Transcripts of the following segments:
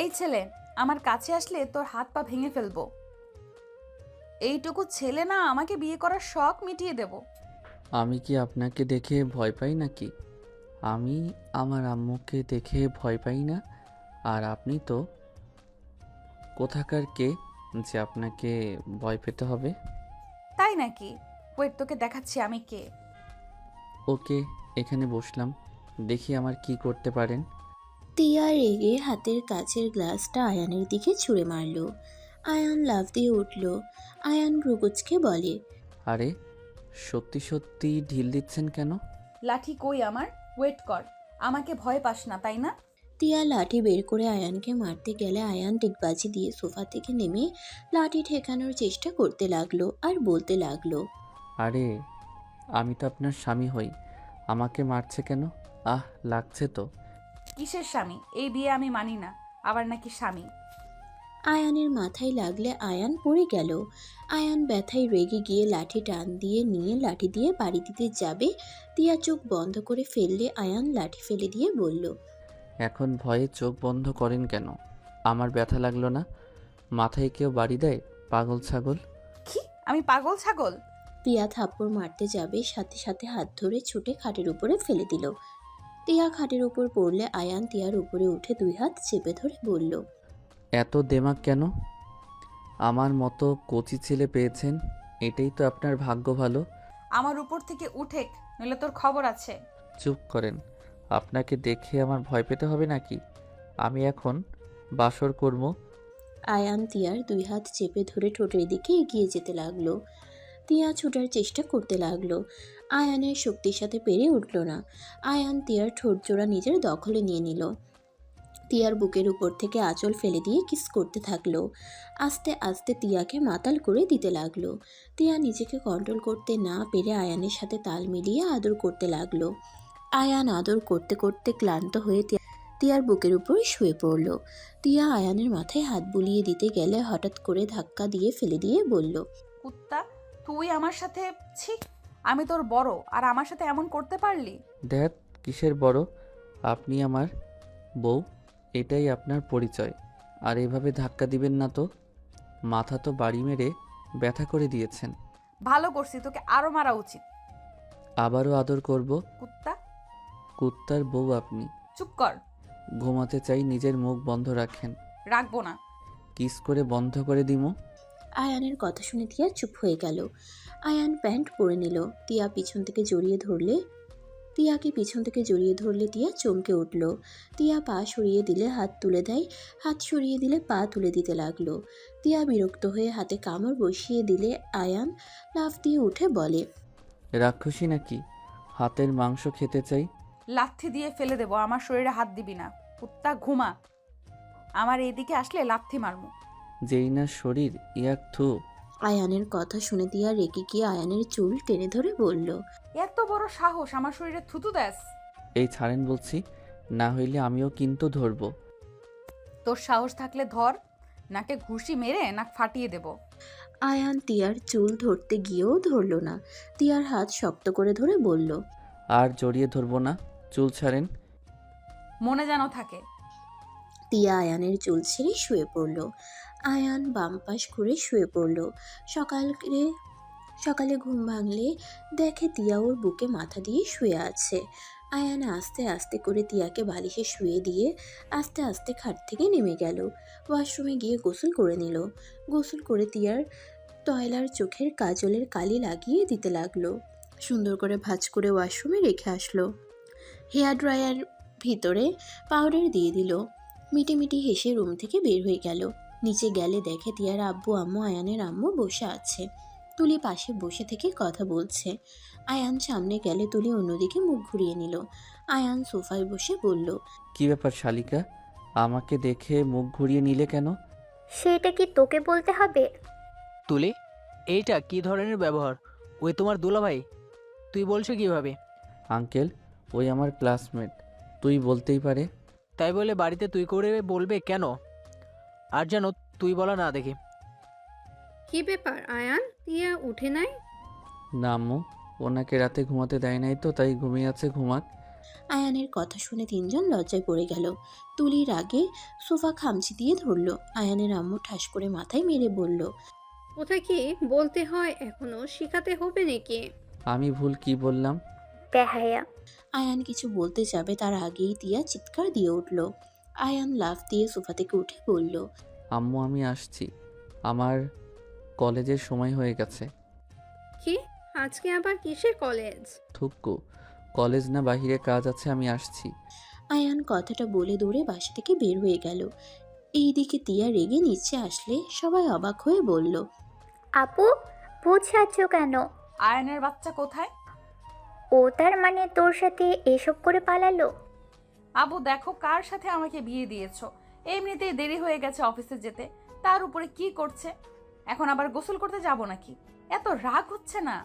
এই ছেলে, আমার কাছে আসলে তোর হাত পা ভেঙে ফেলবো। এইটুকু ছেলে না আমাকে বিয়ে করার শখ মিটিয়ে দেব। আমি কি আপনাকে দেখে ভয় পাই নাকি? আমি আমার আম্মুকে দেখে ভয় পাই না। আর আপনি তো কোথাকার কে যে আপনাকে ভয় পেতে হবে? তাই নাকি? ওয়েট, তোকে দেখাচ্ছি আমি কে। ওকে, এখানে বসলাম, দেখি আমার কি করতে পারেন। তিয়া রেগে হাতের কাচের গ্লাসটা আয়ানের দিকে ছুঁড়ে মারল। আয়ান লাফ দিয়ে উঠল। আয়ান ভ্রুকুচকে বলে, আরে, সত্যি সত্যি ঢিল দিচ্ছেন কেন? লাঠি কই আমার? ওয়েট কর। আমাকে ভয় পাস না তাই না? তিয়া লাঠি বের করে আয়ানকে মারতে গেলে আয়ান ডিগবাজি দিয়ে সোফা থেকে নেমে লাঠি ঠেকানোর চেষ্টা করতে লাগলো আর বলতে লাগলো, আরে, আমি তো আপনার স্বামী হই, আমাকে মারছে কেন? আহ, লাগছে তো। কিসের স্বামী? এই বিয়ে আমি মানি না। আবার নাকি স্বামী? আয়ানের মাথায় লাগলে আয়ান পড়ে গেল। আয়ান ব্যথায় রেগে গিয়ে লাঠি টান দিয়ে নিয়ে লাঠি দিয়ে বাড়ি দিতে যাবে। তিয়া চোখ বন্ধ করে ফেললে আয়ান লাঠি ফেলে দিয়ে বলল, এখন ভয়ে চোখ বন্ধ করেন কেন? আমার ব্যথা লাগলো না? মাথায় কেউ বাড়ি দেয়? পাগল ছাগল। কি? আমি পাগল ছাগল? তিয়া থাপ্পড় মারতে যাবে, সাথে সাথে হাত ধরে ছুটে খাটের উপরে ফেলে দিল। তিয়া খাটের উপর পড়লে আয়ান তিয়ার উপরে উঠে দুই হাত চেপে ধরে বলল, এত দেমাগ কেন? আমার মতো কচি ছেলে পেয়েছেন, এটাই তো আপনার ভাগ্য ভালো। আমার উপর থেকে উঠেক, নইলে তোর খবর আছে। চুপ করেন। আপনাকে দেখে আমার ভয় পেতে হবে নাকি? আমি এখন বাসর করব। আয়ান তিয়ার দুই হাত চেপে ধরে ঠোঁটের দিকে এগিয়ে যেতে লাগলো। তিয়া ছোটার চেষ্টা করতে লাগলো। আয়ানের শক্তির সাথে পেরে উঠল না। আয়ান তিয়ার ঠোঁট জোড়া নিজের দখলে নিয়ে নিল। তিয়ার বুকের উপর থেকে আঁচল ফেলে দিয়ে কিস করতে থাকলো। আস্তে আস্তে তিয়াকে মাতাল করে দিতে লাগলো। তিয়া নিজেকে কন্ট্রোল করতে না পেরে আয়ানের সাথে তাল মিলিয়ে আদর করতে লাগলো। আয়ান আদর করতে করতে ক্লান্ত হয়ে তিয়ার বুকের উপর শুয়ে পড়ল। তিয়া আয়ানের মাথায় হাত বুলিয়ে দিতে গেলে হঠাৎ করে ধাক্কা দিয়ে ফেলে দিয়ে বলল, কুত্তা, তুই আমার সাথে... ছি! আমি তোর বড় আর আমার সাথে এমন করতে পারলি? দেখ, কিসের বড়? আপনি আমার বউ, এটাই আপনার পরিচয়। আর এভাবে ধাক্কা দিবেন না তো। মাথা তো বাড়ি মেরে ব্যথা করে দিয়েছেন। ভালো করছি, তোকে আরো মারা উচিত। আবারও আদর করব? কুত্তা! কুত্তার বউ আপনি। চুপ কর। ঘুমাতে চাই, নিজের মুখ বন্ধ রাখেন। রাখবো না। কিস করে বন্ধ করে দিমু। আয়ানের কথা শুনে তিয়া চুপ হয়ে গেল। আয়ান প্যান্ট পরে নিল। তিয়াকে পিছন থেকে জড়িয়ে ধরলে তিয়া চমকে উঠল। তিয়া পা সরিয়ে দিলে হাত তুলে দেয়, হাত সরিয়ে দিলে পা তুলে দিতে লাগলো। তিয়া বিরক্ত হয়ে হাতে কামড় বসিয়ে দিলে আয়ান লাফ দিয়ে উঠে বলে, রাক্ষসী নাকি? হাতের মাংস খেতে চাই। লাথি দিয়ে ফেলে দেবো, আমার শরীরে হাত দিবি না। কুত্তা, ঘুমা। আমার এইদিকে আসলে লাথি মারমু। যেই না শরীর, ইয়াক থু। আয়ানের কথা শুনে তিয়া রেগে গিয়ে আয়ানের চুল টেনে ধরে বলল, এত বড় সাহস আমার শরীরে থুতু দেস? এই ছাড়েন বলছি, না হইলে আমিও কিন্তু ধরবো। তোর সাহস থাকলে ধর, নাকে ঘুষি মেরে নাক ফাটিয়ে দেব। আয়ান তিয়ার চুল ধরতে গিয়েও ধরল না। তিয়ার হাত শক্ত করে ধরে বলল, আর জড়িয়ে ধরবো না, চুল ছাড়েন। মনে যেন থাকে। তিয়া আয়ানের চুল ছেড়ে শুয়ে পড়ল। আয়ান বাম পাশ ঘুরে শুয়ে পড়ল। সকালে সকালে ঘুম ভাঙলে দেখে তিয়া ওর বুকে মাথা দিয়ে শুয়ে আছে। আয়ান আস্তে আস্তে করে তিয়াকে বালিশে শুয়ে দিয়ে আস্তে আস্তে খাট থেকে নেমে গেল। ওয়াশরুমে গিয়ে গোসল করে নিল। গোসল করে তিয়ার টয়লার চোখের কাজলের কালি লাগিয়ে দিতে লাগলো। সুন্দর করে ভাঁজ করে ওয়াশরুমে রেখে আসলো। হেয়ার ড্রায়ার ভিতরে পাউডার দিয়ে দিল। মিটিমিটি হেসে রুম থেকে বের হয়ে গেল। নিচে গেলে দেখে তিয়ার আব্বু আম্মু আয়ানের আম্মু বসে আছে। তুলি পাশে বসে থেকে কথা বলছে। আয়ান সামনে গেলে তুলি অন্যদিকে মুখ ঘুরিয়ে নিল। আয়ান সোফায় বসে বলল, কি ব্যাপার শালিকা, আমাকে দেখে মুখ ঘুরিয়ে নিলে কেন? সেটা কি তোকে বলতে হবে? তুলে, এইটা কি ধরনের ব্যবহার? ওই তোমার দুলাভাই, তুই বলছো কিভাবে? আঙ্কেল, ওই আমার ক্লাসমেট, তুই বলতেই পারে। তাই বলে বাড়িতে তুই করে বলবে কেন? আর যেন তুই বলা না দেখি। কি ব্যাপার আয়ান, টিয়া উঠে নাই? না আম্মু, ওনাকে রাতে ঘুমাতে দেয় নাই তো, তাই ঘুমিয়ে আছে, ঘুমাক। আয়ানের কথা শুনে তিনজন লজ্জায় পড়ে গেল। তুলির আগে সোফা খামচি দিয়ে ধরলো। আয়ানের আম্মু ঠাস করে মাথায় মেরে বলল, কোথায় কি বলতে হয় এখনো শিখাতে হবে নাকি? আমি ভুল কি বললাম? বেহায়া। আয়ান কিছু বলতে যাবে তার আগেই তিয়া চিৎকার দিয়ে উঠল। আয়ান লাফ দিয়ে সোফা থেকে উঠে বলল, আম্মু আমি আসছি, আমার কলেজের সময় হয়ে গেছে। কি? আজকে আবার কিসের কলেজ? থুক্কু, কলেজ না বাহিরে কাজ আছে, আমি আসছি। আয়ান কথাটা বলে দৌড়ে বাসা থেকে বের হয়ে গেল। এইদিকে তিয়া রেগে নিচে আসলে সবাই অবাক হয়ে বলল, আপু, বুঝাচ্ছ কেন? আয়নের বাচ্চা কোথায়? ও তার মানে তোর সাথে এসব করে পালালো? আবু দেখো কার সাথে আমাকে বিয়ে দিয়েছো। এমনিতেই দেরি হয়ে গেছে অফিসে যেতে, তার উপরে কি করছে। এখন আবার গোসল করতে যাব নাকি? এত রাগ হচ্ছে না?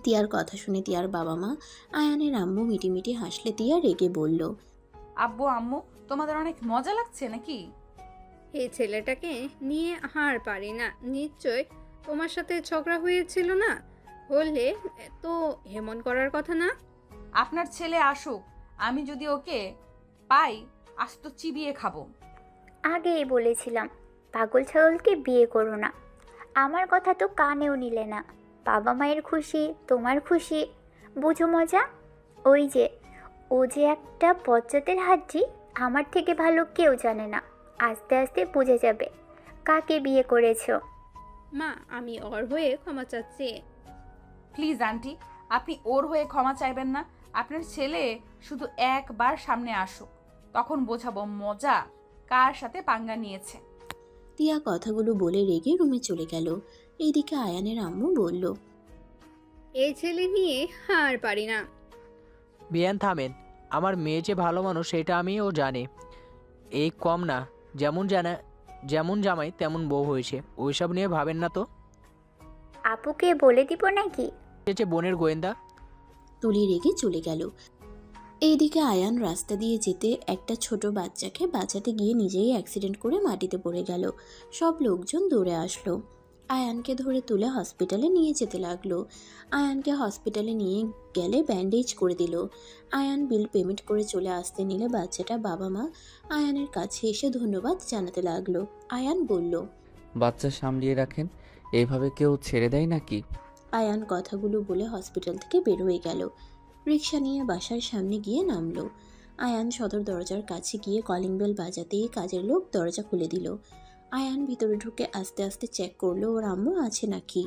তিয়ার কথা শুনে তিয়ার বাবা মা আয়ানের আম্মু মিটিমিটি হাসলে তিয়া রেগে বলল, আব্বু আম্মু তোমাদের অনেক মজা লাগছে নাকি? এই ছেলেটাকে নিয়ে আর পারি না। নিশ্চয় তোমার সাথে ঝগড়া হয়েছিল না? হলে তো এমন করার কথা না। আপনার ছেলে আসুক, আমি যদি ওকে পাই আজ তো চিবিয়ে খাবো। আগেই বলেছিলাম পাগল ছাগলকে বিয়ে করো না। আমার কথা তো কানেও নিলে না। বাবা মায়ের খুশি, তোমার খুশি, বুঝো মজা? ওই যে ও যে একটা বজ্জাতের হাড্ডি, আমার থেকে ভালো কেউ জানে না। আস্তে আস্তে বুঝে যাবে কাকে বিয়ে করেছো। মা, আমি ওর হয়ে ক্ষমা চাচ্ছি। প্লিজ আন্টি, আপনি ওর হয়ে ক্ষমা চাইবেন না। আপনার ছেলে শুধু একবার সামনে আসুক, তখন বোঝাবো মজা কার সাথে পাঙ্গা নিয়েছে। তিয়া কথাগুলো বলে রেগে রুমে চলে গেল। এইদিকে আয়ানের আম্মু বলল, এই ছেলে নিয়ে আর পারি না। বিয়ান থামেন, আমার মেয়ে যে ভালো মানুষ সেটা আমিও জানি। এই কম না, যেমন জামাই তেমন বউ হয়েছে, ওইসব নিয়ে ভাবেন না তো। আপুকে বলে দিব নাকি? সে যে বোনের গোয়েন্দা। তুলি রেগে চলে গেল। এইদিকে আয়ান রাস্তা দিয়ে যেতে একটা ছোট বাচ্চাকে বাঁচাতে গিয়ে নিজেই অ্যাক্সিডেন্ট করে মাটিতে পড়ে গেল। সব লোকজন দৌড়ে আসলো, আয়ানকে ধরে তুলে হসপিটালে নিয়ে যেতে লাগলো। আয়ানকে হসপিটালে নিয়ে গেলে ব্যান্ডেজ করে দিল। আয়ান বিল পেমেন্ট করে চলে আসতে নিলে বাচ্চাটা বাবা মা আয়ানের কাছে এসে ধন্যবাদ জানাতে লাগলো। আয়ান বলল, বাচ্চা সামলিয়ে রাখেন, এইভাবে কেউ ছেড়ে দেয় নাকি? আয়ান কথাগুলো বলে হসপিটাল থেকে বের হয়ে গেল। রিক্সা নিয়ে বাসার সামনে গিয়ে নামলো। আয়ান সদর দরজার কাছে গিয়ে কলিং বেল বাজাতেই কাজের লোক দরজা খুলে দিল। আয়ান ভিতরে ঢুকে আস্তে আস্তে চেক করলো ওর আম্মু আছে নাকি।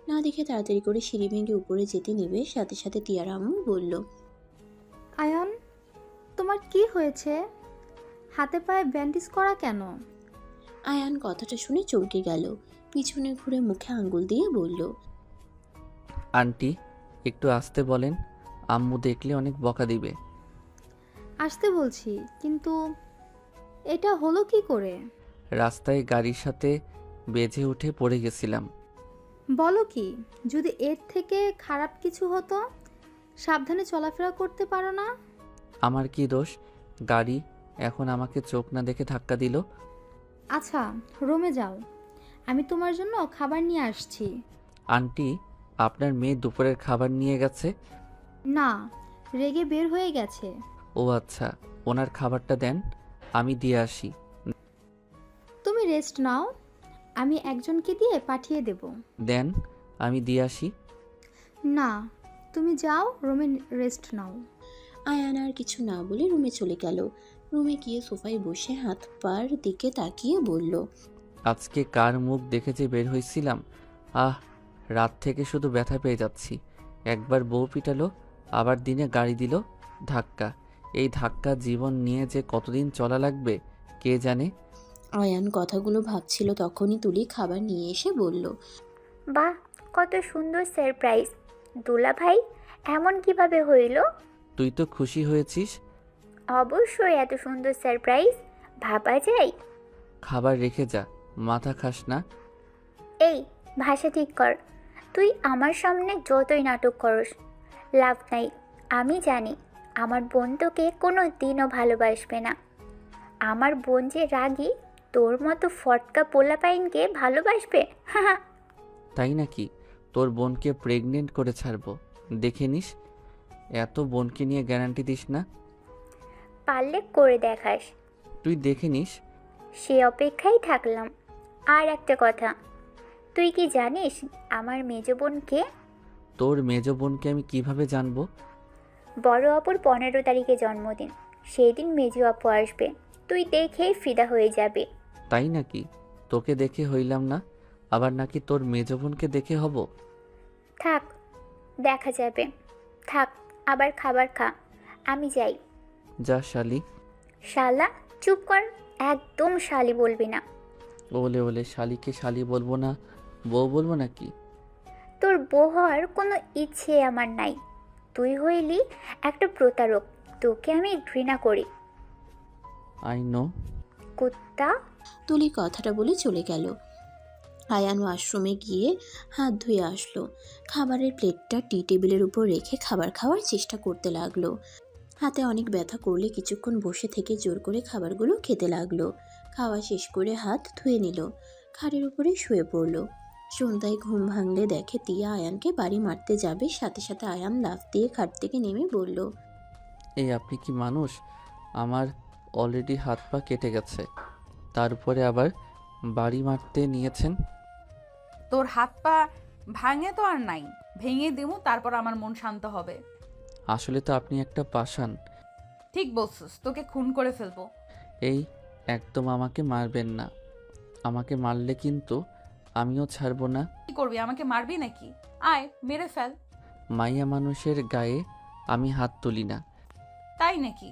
না দেখে তাড়াতাড়ি করে সিঁড়ি ভেঙে উপরে যেতে নেবে সাথে সাথে টিয়ার আম্মু বলল, আয়ান, তোমার কি হয়েছে? হাতে পায়ে ব্যান্ডেজ করা কেন? আয়ান কথাটা শুনে চমকে গেল। পিছনে ঘুরে মুখে আঙ্গুল দিয়ে বলল, আন্টি একটু আসতে বলেন, আম্মু দেখলে অনেক বকা দিবে। আসতে বলছি, কিন্তু এটা হলো কি করে? রাস্তায় গাড়ির সাথে বেজে উঠে পড়ে গেছিলাম। বলো কি, যদি এর থেকে খারাপ কিছু হতো? সাবধানে চলাফেরা করতে পারো না? আমার কি দোষ? গাড়ি এখন আমাকে চোখ না দেখে ধাক্কা দিল। আচ্ছা, রুমে যাও, আমি তোমার জন্য খাবার নিয়ে আসছি। আন্টি আপনার মেয়ে দুপুরের খাবার নিয়ে গেছে? না, রেগে বের হয়ে গেছে। ও আচ্ছা, ওনার খাবারটা দেন, আমি দিয়ে আসি। তুমি রেস্ট নাও, আমি একজনকে দিয়ে পাঠিয়ে দেব। দেন, আমি দিয়ে আসি। না, তুমি যাও, রুমে রেস্ট নাও। আয়ান আর কিছু না বলে রুমে চলে গেল। রুমে গিয়ে সোফায় বসে হাত পার দিকে তাকিয়ে বলল, আজকে কার মুখ দেখে যে বের হয়েছিলাম, আহ, রাত থেকে শুধু ব্যথা পেয়ে যাচ্ছি। একবার বউ পিটালো, আবার দিনে গাড়ি দিল ধাক্কা। এই ধাক্কা জীবন নিয়ে যে কতদিন চলা লাগবে কে জানে। আয়ান কথাগুলো ভাবছিল তখনই তুলি খাবার নিয়ে এসে বলল, বাহ, কত সুন্দর সারপ্রাইজ। দুলা ভাই, এমন কিভাবে হইল? তুই তো খুশি হয়েছিস। অবশ্যই, এত সুন্দর সারপ্রাইজ ভাবা যায়? খাবার রেখে যা, মাথা খাস না। এই, ভাষা ঠিক কর। তুই আমার সামনে যতই নাটক করস লাভ নাই। আমি জানি আমার বোন তোকে কোনো দিনও ভালোবাসবে না। আমার বোন যে রাগী, তোর মতো ফটকা পোলাপাইনকে ভালোবাসবে? হ্যাঁ। তাই নাকি? তোর বোনকে প্রেগনেন্ট করে ছাড়বো, দেখে নিস। এত বোনকে নিয়ে গ্যারান্টি দিস না। পারলে করে দেখাস। তুই দেখে নিস। সে অপেক্ষায় থাকলাম। আর একটা কথা, তুই কি জানিস আমার মেজ বোনকে? তোর মেজ বোনকে আমি কিভাবে জানবো? বড় অপুর 15 তারিখে জন্মদিন, সেই দিন মেজো আপু আসবে, তুই দেখেই ফিদা হয়ে যাবে। তাই নাকি? তোকে দেখে হইলাম না, আবার নাকি তোর মেজ বোনকে দেখে হব? থাক, দেখা যাবে। থাক, আবার খাবার খা, আমি যাই। যা শালি। শালা? চুপ কর, একদম শালি বলবি না। ওলে ওলে, শালিকে শালি বলবো না, বউ বলবো নাকি? তোর বউ হওয়ার কোনো ইচ্ছে আমার নাই। তুই হইলি একটা প্রতারক, তোকে আমি ঘৃণা করি। I know. কুত্তা। তুলি কথাটা বলে চলে গেল। আয়ান ওয়াশরুমে গিয়ে হাত ধুয়ে আসলো। খাবারের প্লেটটা টি টেবিলের উপর রেখে খাবার খাওয়ার চেষ্টা করতে লাগলো। হাতে অনেক ব্যথা করলে কিছুক্ষণ বসে থেকে জোর করে খাবারগুলো খেতে লাগলো। খাওয়া শেষ করে হাত ধুয়ে নিল, খাটের উপরে শুয়ে পড়লো। সন্ধ্যায় ঘুম ভাঙলে দেখে তিয়া আয়ানকে বাড়ি মারতে যাবে, সাথে সাথে আয়ান লাফ দিয়ে খাট থেকে নেমে বলল, এই আপনি কি মানুষ? আমার অলরেডি হাত পা কেটে গেছে, তারপরে আবার বাড়ি মারতে নিয়েছেন? তোর হাত পা ভাঙে তো আর নাই, ভেঙে দেবো, তারপর আমার মন শান্ত হবে। আসলে তো আপনি একটা পাষাণ। ঠিক বলছিস, তোকে খুন করে ফেলবো। এই একদম আমাকে মারবেন না, আমাকে মারলে কিন্তু আমিও ছাড়বো না। কি করবি, আমাকে মারবি নাকি? আয় মেরে ফেল। মাইয়া মানুষের গায়ে আমি হাত তুলি না। তাই নাকি?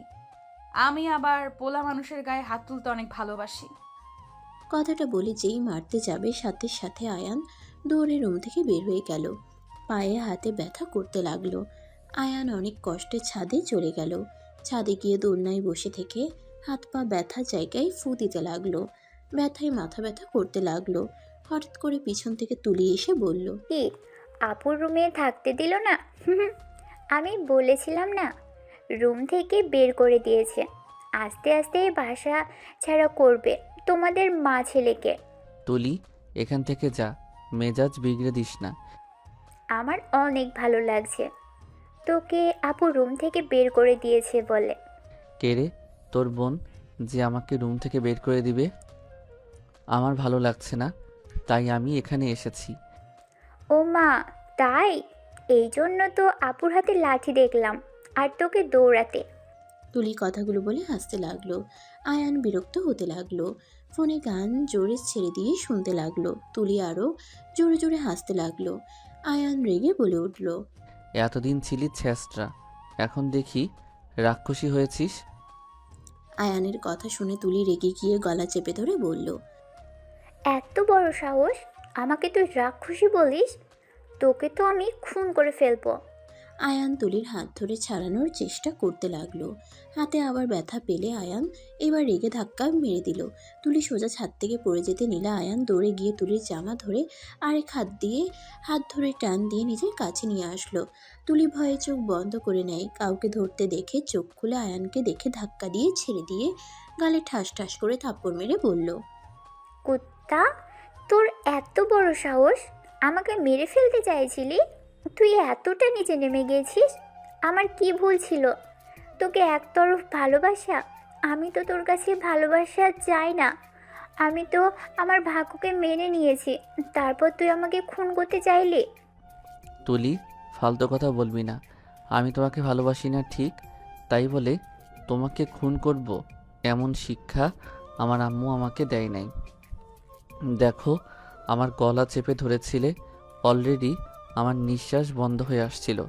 আমি আবার পোলা মানুষের গায়ে হাত তুলতে অনেক ভালোবাসি। কথাটা বলে যেই মারতে যাবে সাথে সাথে আয়ান দৌড়ে রুম থেকে বের হয়ে গেল। পায়ে হাতে ব্যথা করতে লাগলো। আয়ান অনেক কষ্টে ছাদে চলে গেল। ছাদে গিয়ে দোলনায় বসে থেকে হাত পা ব্যথা জায়গায় ফু দিতে লাগলো। ব্যথায় মাথা ব্যথা করতে লাগলো। হঠাৎ করে পিছন থেকে তুলি এসে বলল, কি, আপুর রুমে থাকতে দিল না? আমি বলেছিলাম না, রুম থেকে বের করে দিয়েছে। আস্তে আস্তে বাসা ছাড়া করবে তোমাদের মা ছেলেকে। তুলি, এখান থেকে যা, মেজাজ বিগড়ে দিস না। আমার অনেক ভালো লাগছে তোকে আপু রুম থেকে বের করে দিয়েছে বলে। কে রে? তোর বোন যে আমাকে রুম থেকে বের করে দিবে? আমার ভালো লাগছে না, তাই আমি এখানে এসেছি। ও মা, তাই? এই জন্য তো আপুর হাতে লাঠি দেখলাম আর তোকে দৌড়াতে। তুলি কথাগুলো বলে হাসতে লাগলো। আয়ান বিরক্ত হতে লাগলো। ফোনে গান জোরে ছেড়ে দিয়ে শুনতে লাগলো। তুলি আরও জোরে জোরে হাসতে লাগলো। আয়ান রেগে বলে উঠল, এতদিন ছিলি ছেঁচড়া, এখন দেখি রাক্ষসী হয়েছিস। আয়ানের কথা শুনে তুলি রেগে গিয়ে গলা চেপে ধরে বলল, এত বড় সাহস, আমাকে তুই রাক্ষসী বলিস? তোকে তো আমি খুন করে ফেলবো। আয়ান তুলির হাত ধরে ছাড়ানোর চেষ্টা করতে লাগলো। হাতে আবার ব্যথা পেলে আয়ান এবার রেগে ধাক্কা মেরে দিল। তুলি সোজা ছাদ থেকে পড়ে যেতে নিলে আয়ান দৌড়ে গিয়ে তুলির জামা ধরে আরেক হাত ধরে টান দিয়ে নিজের কাছে নিয়ে আসলো। তুলি ভয়ে চোখ বন্ধ করে নেয়। কাউকে ধরতে দেখে চোখ খুলে আয়ানকে দেখে ধাক্কা দিয়ে ছেড়ে দিয়ে গালে ঠাস ঠাস করে থাপ্পড় মেরে বলল, কুত্তা, তোর এত বড় সাহস, আমাকে মেরে ফেলতে চাইছিলি? তুই এতটা নিচে নেমে গেছিস? আমার কি ভুল ছিল? তোকে একতরফ ভালোবাসা? আমি তো তোর কাছে ভালোবাসা চাই না। আমি তো আমার ভাগ্যকে মেনে নিয়েছি, তারপর তুই আমাকে খুন করতে চাইলি? তুলি, ফালতু কথা বলবি না। আমি তোমাকে ভালোবাসি না ঠিক, তাই বলে তোমাকে খুন করব এমন শিক্ষা আমার আম্মু আমাকে দেয় নাই। দেখো, আমার গলা চেপে ধরেছিলে, অলরেডি আমার নিঃশ্বাস বন্ধ হয়ে আসছিল।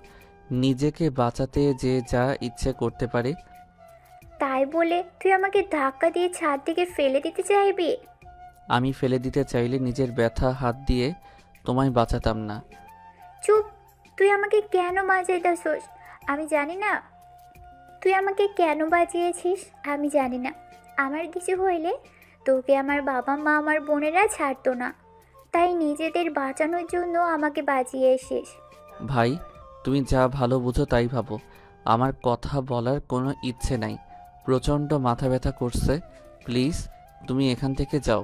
নিজেকে বাঁচাতে যে যা ইচ্ছে করতে পারে। তাই বলে তুই আমাকে ধাক্কা দিয়ে ছাদ থেকে ফেলে দিতে চাইবি? আমি ফেলে দিতে চাইলে নিজের ব্যথা হাত দিয়ে তোমায় বাঁচাতাম না। চুপ! তুই আমাকে কেন বাঁচাইতেছস আমি জানি না। তুই আমাকে কেন বাঁচিয়েছিস আমি জানি না। আমার কিছু হইলে তোকে আমার বাবা মা আমার বোনেরা ছাড়তো না, তাই নিজেদের বাঁচানোর জন্য আমাকে বাঁচিয়ে এসিস। ভাই, তুমি যা ভালো বুঝো তাই ভাবো। আমার কথা বলার কোনো ইচ্ছে নাই, প্রচণ্ড মাথা ব্যথা করছে। প্লিজ তুমি এখান থেকে যাও।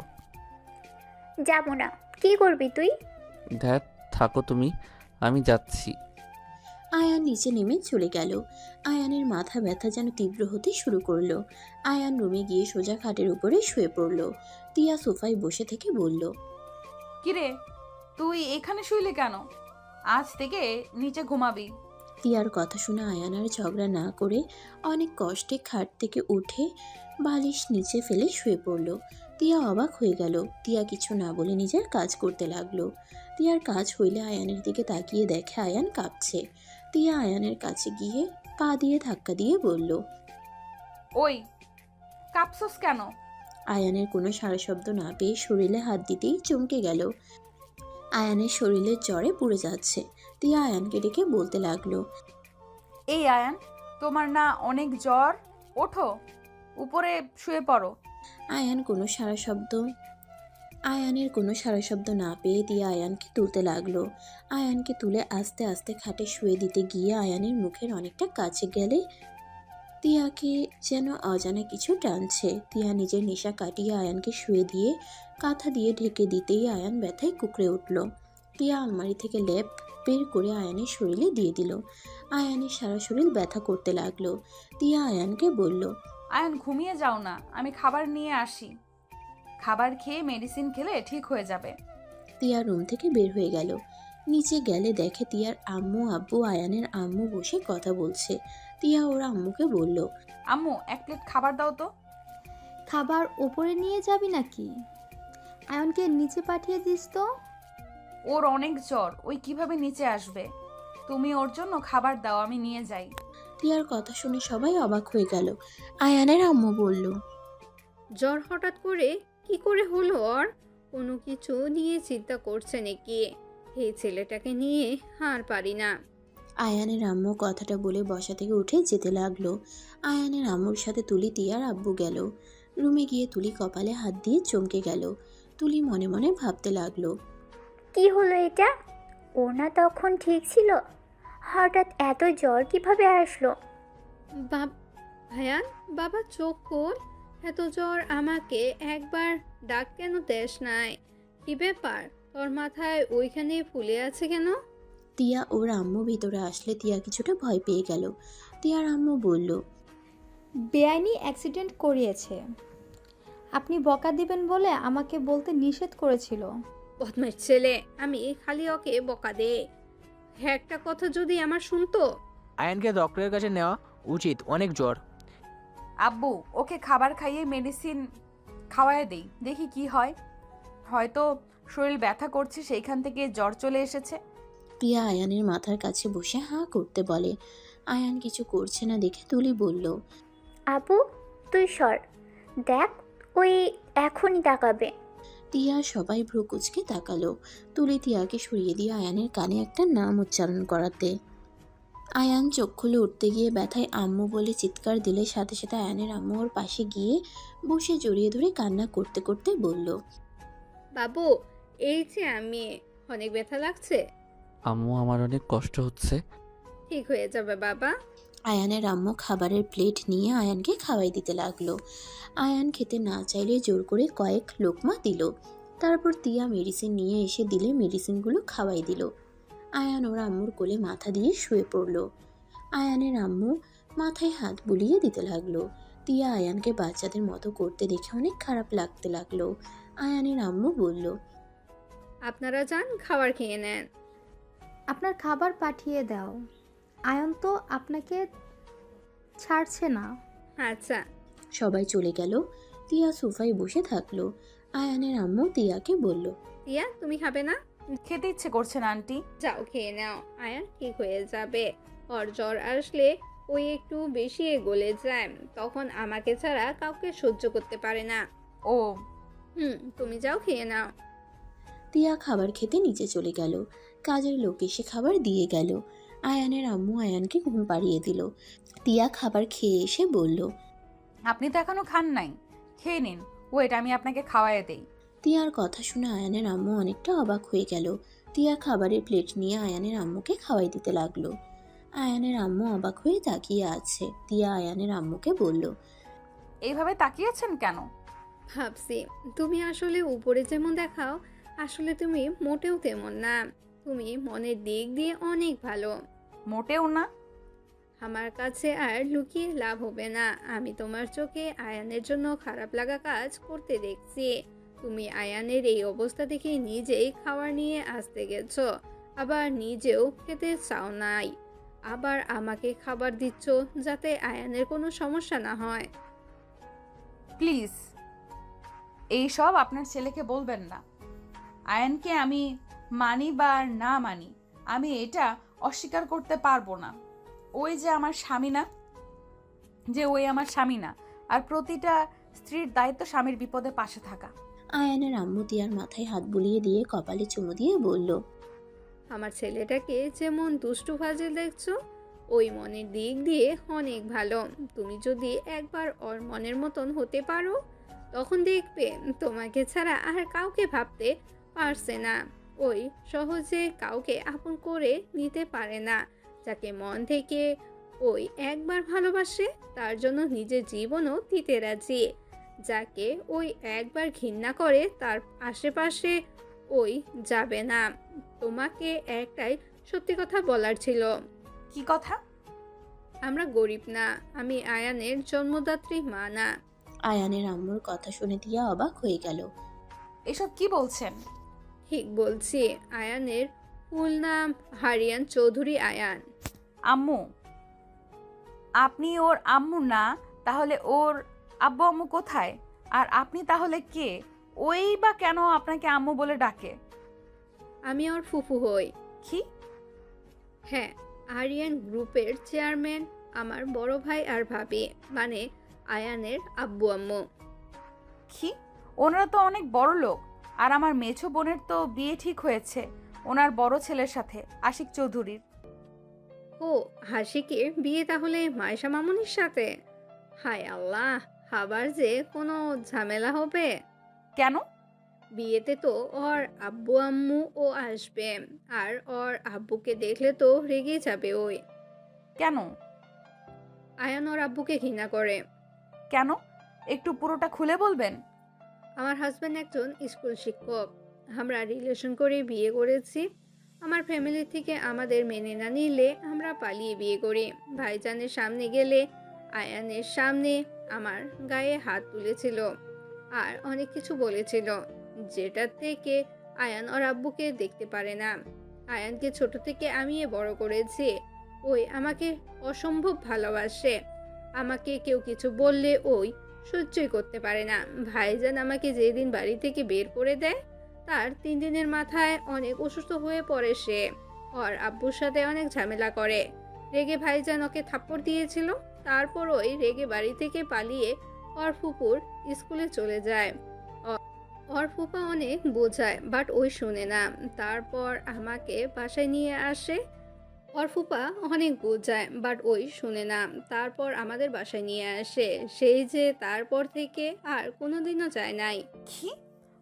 যাব না। কি করবি তুই? ধ্যাত, থাকো তুমি, আমি যাচ্ছি। আয়ান নিচে নেমে চলে গেল। আয়ানের মাথা ব্যথা যেন তীব্র হতে শুরু করলো। আয়ান রুমে গিয়ে সোজা খাটের উপরে শুয়ে পড়ল। তিয়া সোফায় বসে থেকে বলল, কিরে, তুই এখানে শুইলি কেন? আজ থেকে নিচে ঘুমাবি। তিয়ার কথা শুনে আয়ান আর ঝগড়া না করে অনেক কষ্টে খাট থেকে উঠে বালিশ নিচে ফেলে শুয়ে পড়ল। তিয়া অবাক হয়ে গেল। তিয়া কিছু না বলে নিজের কাজ করতে লাগলো। তিয়ার কাজ হইলে আয়ানের দিকে তাকিয়ে দেখে আয়ান কাঁপছে। তিয়া আয়ানের কাছে গিয়ে পা দিয়ে ধাক্কা দিয়ে বলল, ওই, কাঁপছস কেন? আয়ানের কোনো সারা শব্দ না পেয়ে শরীরে হাত দিতেই চমকে গেল। আয়ানের শরীরের জ্বরে পুড়ে যাচ্ছে। তিয়া আয়ানকে ডেকে বলতে লাগলো, এই আয়ান, তোমার না অনেক জ্বর? ওঠো, উপরে শুয়ে পড়ো। আয়ানের কোনো সারা শব্দ না পেয়ে তিয়া আয়ানকে তুলতে লাগলো। আয়ানকে তুলে আস্তে আস্তে খাটে শুয়ে দিতে গিয়ে আয়ানের মুখের অনেকটা কাছে গেলে তিয়াকে যেন অজানা কিছু টানছে। তিয়া নিজের নেশা কাটিয়ে আয়ানকে শুয়ে দিয়ে কাঁথা দিয়ে ঢেকে দিতেই আয়ান ব্যথায় কুঁকড়ে উঠল। তিয়া আলমারি থেকে লেপ বের করে আয়ানের শরীরে দিয়ে দিল। আয়ানের সারা শরীর ব্যথা করতে লাগলো। তিয়া আয়ানকে বলল, আয়ান, ঘুমিয়ে যাও না, আমি খাবার নিয়ে আসি। খাবার খেয়ে মেডিসিন খেলে ঠিক হয়ে যাবে। তিয়া রুম থেকে বের হয়ে গেল। নিচে গেলে দেখে তিয়ার আম্মু আব্বু আয়ানের আম্মু বসে কথা বলছে। তিয়া ওর আম্মুকে বলল, আম্মু, এক প্লেট খাবার দাও তো। খাবার ওপরে নিয়ে যাবি নাকি? আয়নকে নিচে পাঠিয়ে দিস তো। ওর অনেক জ্বর, ওই কিভাবে নিচে আসবে? তুমি ওর জন্য খাবার দাও, আমি নিয়ে যাই। তিয়ার কথা শুনে সবাই অবাক হয়ে গেল। আয়ানের আম্মু বলল, জ্বর হঠাৎ করে কি করে হলো? ওর কোনো কিছু নিয়ে চিন্তা করছে নাকি? এই ছেলেটাকে নিয়ে আর পারি না। আয়ানের আম্মু কথাটা বলে বসা থেকে উঠে যেতে লাগলো। আয়ানের আম্মুর সাথে তুলি তিয়ার আব্বু গেল। রুমে গিয়ে তুলি কপালে হাত দিয়ে চমকে গেল। তুলি মনে মনে ভাবতে লাগলো, কি হলো এটা? ও না তখন ঠিক ছিল, হঠাৎ এত জ্বর কিভাবে আসলো? ভাইয়ান, বাবা চোখ খোল। এত জ্বর, আমাকে একবার ডাক কেন দেশ নাই? কি ব্যাপার, তোর মাথায় ওইখানে ফুলে আছে কেন? তিয়া ওর আম্মু ভিতরে আসলে তিয়া কিছুটা ভয় পেয়ে গেল। তিয়ার আম্মু বলল, বেআইনি অ্যাক্সিডেন্ট করিয়েছে। আপনি বকা দিবেন বলে আমাকে বলতে নিষেধ করেছিল। বদমাইশ ছেলে, আমি খালি ওকে বকা দে। হ্যাঁ, একটা কথা যদি আমার শুনতো। আয়ানকে ডক্টরের কাছে নেওয়া উচিত, অনেক জ্বর। আব্বু, ওকে খাবার খাইয়ে মেডিসিন খাওয়ায় দেই, দেখি কি হয়। হয়তো শরীর ব্যথা করছে, সেইখান থেকে জ্বর চলে এসেছে। তিয়া আয়ানের মাথার কাছে বসে হাঁ করতে বলে। আয়ান কিছু করছে না দেখে তুলি বলল, আপু, তুই সর, দেখ ওই এখনই তাকাবে। তিয়া সবাই ভ্রু কুচকে তাকালো। তুলি তিয়াকে সরিয়ে দিয়ে আয়ানের কানে একটা নাম উচ্চারণ করাতে। আয়ান চোখ খুলে উঠতে গিয়ে ব্যথায় আম্মু বলে চিৎকার দিলে সাথে সাথে আয়ানের আম্মু ওর পাশে গিয়ে বসে জড়িয়ে ধরে কান্না করতে করতে বলল, বাবু, এই যে আমি, অনেক ব্যথা লাগছে। আম্মু, আমার অনেক কষ্ট হচ্ছে। ঠিক হয়ে যাবে বাবা। আয়ানের আম্মু খাবারের প্লেট নিয়ে আয়ানকে খাওয়াই দিতে লাগলো। আয়ান খেতে না চাইলে জোর করে কয়েক লোকমা দিল। তারপর তিয়া মেডিসিন নিয়ে এসে দিলে মেডিসিনগুলো খাওয়াই দিল। আয়ান ওর আম্মুর কোলে মাথা দিয়ে শুয়ে পড়ল। আয়ানের আম্মু মাথায় হাত বুলিয়ে দিতে লাগলো। তিয়া আয়ানকে বাচ্চাদের মতো করতে দেখে অনেক খারাপ লাগতে লাগলো। আয়ানের আম্মু বলল, আপনারা যান, খাবার খেয়ে নেন। আপনার খাবার পাঠিয়ে দাও। আয়ন তো আপনাকে ছাড়ছে না। আচ্ছা। সবাই চলে গেল। তিয়া সোফায় বসে থাকলো। আয়ানের আম্মু তিয়াকে বলল, টিয়া, তুমি খাবে না? খেতে ইচ্ছে করছে না আন্টি। যাও, খেয়ে নাও। আয়ান ঠিক হয়ে যাবে। ওর জ্বর আসলে ওই একটু বেশি গলে যায়, তখন আমাকে ছাড়া কাউকে সহ্য করতে পারে না। ও, তুমি যাও, খেয়ে নাও। তিয়া খাবার খেতে নিচে চলে গেল। কাজের লোক এসে খাবার দিয়ে গেল। আয়ানের আম্মু আয়ানকে ঘুম পাড়িয়ে দিল। তিয়া খাবার খেয়ে এসে বলল, আপনি তো এখনো খান নাই, খেয়ে নিন। ওয়েট, আমি আপনাকে খাওয়ায় দেই। তিয়ার কথা শুনে আয়ানের আম্মু অনেকটা অবাক হয়ে গেল। তিয়া খাবারের প্লেট নিয়ে আয়ানের আম্মুকে খাওয়াই দিতে লাগলো। আয়ানের আম্মু অবাক হয়ে তাকিয়ে আছে। তিয়া আয়ানের আম্মুকে বলল, এইভাবে তাকিয়েছেন কেন? ভাবছি, তুমি আসলে উপরে যেমন দেখাও, আসলে তুমি মোটেও তেমন না। তুমি মনের দিক দিয়ে অনেক ভালো। মোটেও না। আমার কাছে আর লুকিয়ে লাভ হবে না। আমি তোমার চোখে আয়ানের জন্য খারাপ লাগা কাজ করতে দেখছি। তুমি আয়ানের এই অবস্থা দেখে নিজেই খাবার নিয়ে আসতে গেছো, আবার নিজেও খেতে চাও নাই, আবার আমাকে খাবার দিচ্ছ যাতে আয়ানের কোনো সমস্যা না হয়। প্লিজ এইসব আপনার ছেলেকে বলবেন না। আয়নকে আমি মানি বা না মানি, আমি এটা অস্বীকার করতে পারবো না। ওই যে আমার স্বামী না, ওই আমার স্বামী না। আর প্রতিটা স্ত্রীর দায়িত্ব স্বামীর বিপদে পাশে থাকা। আয়ানের আম্মু দিয়ার মাথায় হাত বুলিয়ে দিয়ে কপালে চুমু দিয়ে বলল, আমার ছেলেটাকে যেমন দুষ্টু ফাজে দেখছো, ওই মনের দিক দিয়ে অনেক ভালো। তুমি যদি একবার ওর মনের মতন হতে পারো, তখন দেখবে তোমাকে ছাড়া আর কাউকে ভাবতে পারছে না। ওই সহজে কাউকে আপন করে নিতে পারে না। যাকে মন থেকে ওই একবার ভালোবাসে, তার জন্য নিজের জীবনও দিতে রাজি। যাকে ওই একবার ঘৃণা করে, তার আশেপাশে ওই যাবে না। তোমাকে একটাই সত্যি কথা বলার ছিল। কি কথা? আমরা গরিব না, আমি আয়ানের জন্মদাত্রী মা না। আয়ানের আম্মুর কথা শুনে দিয়া অবাক হয়ে গেল। এসব কি বলছেন? ঠিক বলছি। আয়ানের ফুল নাম হারিয়ান চৌধুরী আয়ান। আম্মু? আপনি ওর আম্মু না, তাহলে ওর আব্বু আম্মু কোথায়? আর আপনি তাহলে কে? ওই বা কেন আপনাকে আম্মু বলে ডাকে? আমি ওর ফুফু হই। কি? হ্যাঁ, আরিয়ান গ্রুপের চেয়ারম্যান আমার বড় ভাই আর ভাবি, মানে আয়ানের আব্বু আম্মু। কি? ওনারা তো অনেক বড় লোক। আর আমার মেছো বোনের তো বিয়ে ঠিক হয়েছে ওনার বড় ছেলের সাথে, আশিক চৌধুরীর। ও, হাসিকের বিয়ে তাহলে মায়েশা মামুনির সাথে? হায় আল্লাহ, আবার যে কোনো ঝামেলা হবে। কেন? বিয়েতে তো ওর আব্বু আম্মু ও আসবে, আর ওর আব্বুকে দেখলে তো রেগে যাবে ওই। কেন? আয়ান ওর আব্বুকে ঘৃণা করে। কেন? একটু পুরোটা খুলে বলবেন? আমার হাজব্যান্ড একজন স্কুল শিক্ষক। আমরা রিলেশন করে বিয়ে করেছি। আমার ফ্যামিলি থেকে আমাদের মেনে না নিলে আমরা পালিয়ে বিয়ে করি। ভাইজানের সামনে গেলে আয়ানের সামনে আমার গায়ে হাত তুলেছিল আর অনেক কিছু বলেছিল, যেটা থেকে আয়ান ওর আব্বুকে দেখতে পারে না। আয়ানকে ছোট থেকে আমি বড় করেছি। ওই আমাকে অসম্ভব ভালোবাসে। আমাকে কেউ কিছু বললে ওই সহ্যই করতে পারে না। ভাইজান আমাকে যেদিন বাড়ি থেকে বের করে দেয়, তার 3 দিনের মাথায় অনেক অসুস্থ হয়ে পড়ে সে। ওর আব্বুর সাথে অনেক ঝামেলা করে। রেগে ভাইজান ওকে থাপ্পড় দিয়েছিল। তারপর ওই রেগে বাড়ি থেকে পালিয়ে ওর ফুপুর স্কুলে চলে যায়। ওর ফুপা অনেক বোঝায়, বাট ওই শুনে না। তারপর আমাকে বাসায় নিয়ে আসে। ওর ফুপা অনেক বোঝায়, বাট ওই শুনে না। তারপর আমাদের বাসায় নিয়ে আসে। সেই যে তারপর থেকে আর কোনোদিনও যায় নাই। কি?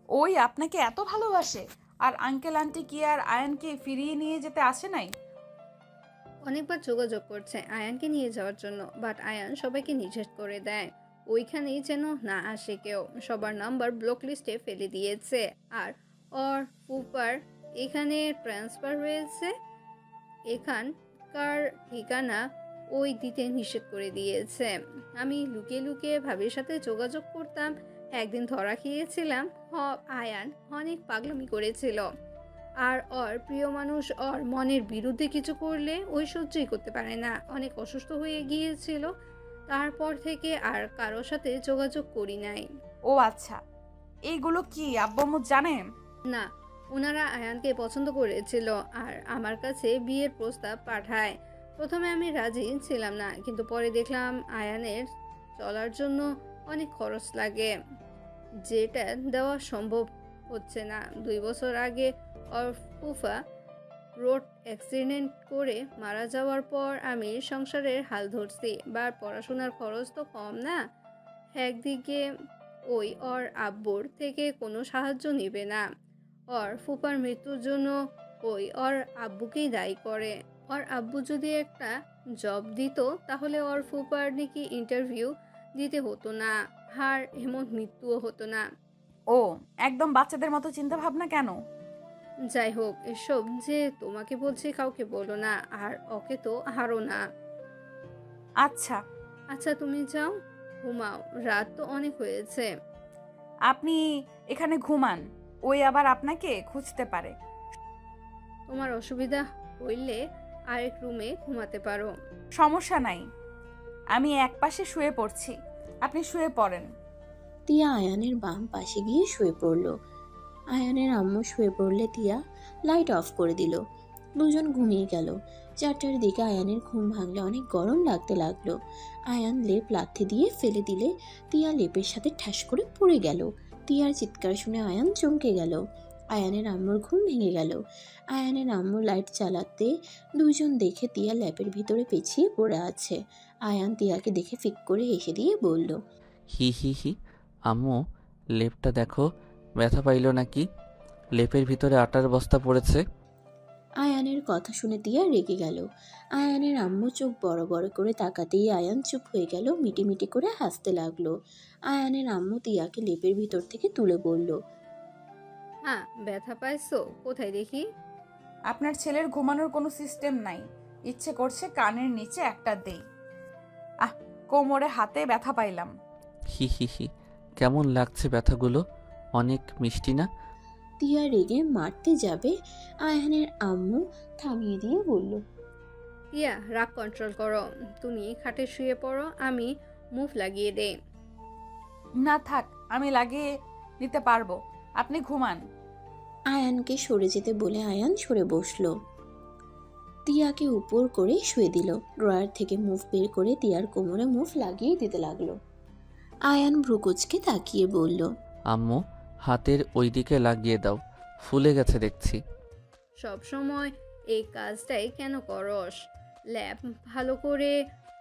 ওই আপনাকে এত ভালোবাসে? আর আঙ্কেল আন্টি কি আর আয়ানকে ফিরিয়ে নিয়ে যেতে আসে নাই? অনেকবার যোগাযোগ করছে আয়ানকে নিয়ে যাওয়ার জন্য, বাট আয়ান সবাইকে নিষেধ করে দেয়। ওইখানেই যেন না আসে কেউ। সবার নাম্বার ব্লক লিস্টে ফেলে দিয়েছে। আর ওর ফুপার এখানে ট্রান্সফার হয়েছে, এখানকার ঠিকানা ওই দিতে নিষেধ করে দিয়েছে। আমি লুকিয়ে লুকিয়ে ভাবির সাথে যোগাযোগ করতাম। একদিন ধরা খেয়েছিলাম। আয়ান অনেক পাগলামি করেছিল। আর ওর প্রিয় মানুষ ওর মনের বিরুদ্ধে কিছু করলে ওই সহ্যই করতে পারে না। অনেক অসুস্থ হয়ে গিয়েছিল। তারপর থেকে আর কারোর সাথে যোগাযোগ করি নাই। ও আচ্ছা, এইগুলো কি আব্বু আম্মু জানেন? না, ওনারা আয়ানকে পছন্দ করেছিল আর আমার কাছে বিয়ের প্রস্তাব পাঠায়। প্রথমে আমি রাজি ছিলাম না, কিন্তু পরে দেখলাম আয়ানের চলার জন্য অনেক খরচ লাগে, যেটা দেওয়া সম্ভব হচ্ছে না। 2 বছর আগে ওর ফুফা রোড অ্যাক্সিডেন্ট করে মারা যাওয়ার পর আমি সংসারের হাল ধরছি। বা পড়াশোনার খরচ তো কম না। একদিকে ওই ওর আব্বুর থেকে কোনো সাহায্য নেবে না। ওর ফুফার মৃত্যুর জন্য ওই ওর আব্বুকেই দায়ী করে। ওর আব্বু যদি একটা জব দিত, তাহলে ওর ফুফার নাকি ইন্টারভিউ দিতে হতো না, আর এমন মৃত্যুও হতো না। ও, একদম বাচ্চাদের মতো চিন্তা ভাবনা কেন? যাই হোক, এসব যে তোমাকে বলছি কাউকে বলো না, আর ওকে তো আরও না। আচ্ছা, আচ্ছা তুমি যাও, ঘুমাও, রাত তো অনেক হয়েছে। আপনি এখানে ঘুমান, ওই আবার আপনাকে খুঁজতে পারে। তোমার অসুবিধা হইলে আরেক রুমে ঘুমাতে পারো। সমস্যা নাই, আমি একপাশে শুয়ে পড়ছি, আপনি শুয়ে পড়েন। তিয়া আয়ানের বাম পাশে গিয়ে শুয়ে পড়ল। আয়ানের আম্মু শুয়ে পড়লে তিয়া লাইট অফ করে দিল। দুজন ঘুমিয়ে গেল। 4টার দিকে আয়ানের ঘুম ভাঙলে অনেক গরম লাগতে লাগলো। আয়ান লেপ লাথি দিয়ে ফেলে দিলে তিয়া লেপের সাথে ঠাস করে পড়ে গেল। তিয়ার চিৎকার শুনে আয়ান চমকে গেল। আয়ানের আম্মুর ঘুম ভেঙে গেল। আয়ানের আম্মু লাইট চালাতে দুজন দেখে তিয়া ল্যাপের ভিতরে পেঁচিয়ে পড়ে আছে। আয়ান তিয়াকে দেখে ফিক করে হেসে দিয়ে বলল, হি হি হি। আম্মু, লেপটা দেখো, ব্যথা পাইল নাকি? লেপের ভিতরে আটার বস্তা পড়েছে। আয়ানের কথা শুনে তিয়া রেগে গেল। আয়ানের আম্মু চোখ বড় বড় করে তাকাতেই আয়ান চুপ হয়ে গেল, মিটিমিটি করে হাসতে লাগলো। আয়ানের আম্মু তিয়াকে লেপের ভিতর থেকে তুলে বলল, হ্যাঁ, ব্যথা পাইছো কোথায় দেখি? আপনার ছেলের ঘুমানোর কোনো সিস্টেম নাই, ইচ্ছে করছে কানের নিচে একটা দেই। আহ, কোমরে হাতে ব্যথা পাইলাম। হি হি হি। কেমন লাগছে ব্যথাগুলো? অনেক মিষ্টি না? তিয়া রেগে মারতে যাবে, আয়ানের আম্মু থামিয়ে দিয়ে বলল, টিয়া, রাগ কন্ট্রোল করো, তুমি খাটে শুয়ে পড়ো, আমি মুভ লাগিয়ে দেই। না থাক, আমি লাগিয়ে নিতে পারবো, আপনি ঘুমান। আয়ানকে সরে যেতে বলে আয়ান সরে বসলো। তিয়াকে উপর করে শুয়ে দিল। ড্রয়ার থেকে মুভ বের করে তিয়ার কোমরে মুভ লাগিয়ে দিতে লাগলো। আয়ান ভ্রুকুচকে তাকিয়ে বলল, আম্মু, হাতের ওই দিকে লাগিয়ে দাও, ফুলে গেছে দেখছি। সব সময় এই কাজটাই কেন করস? ল্যাব ভালো করে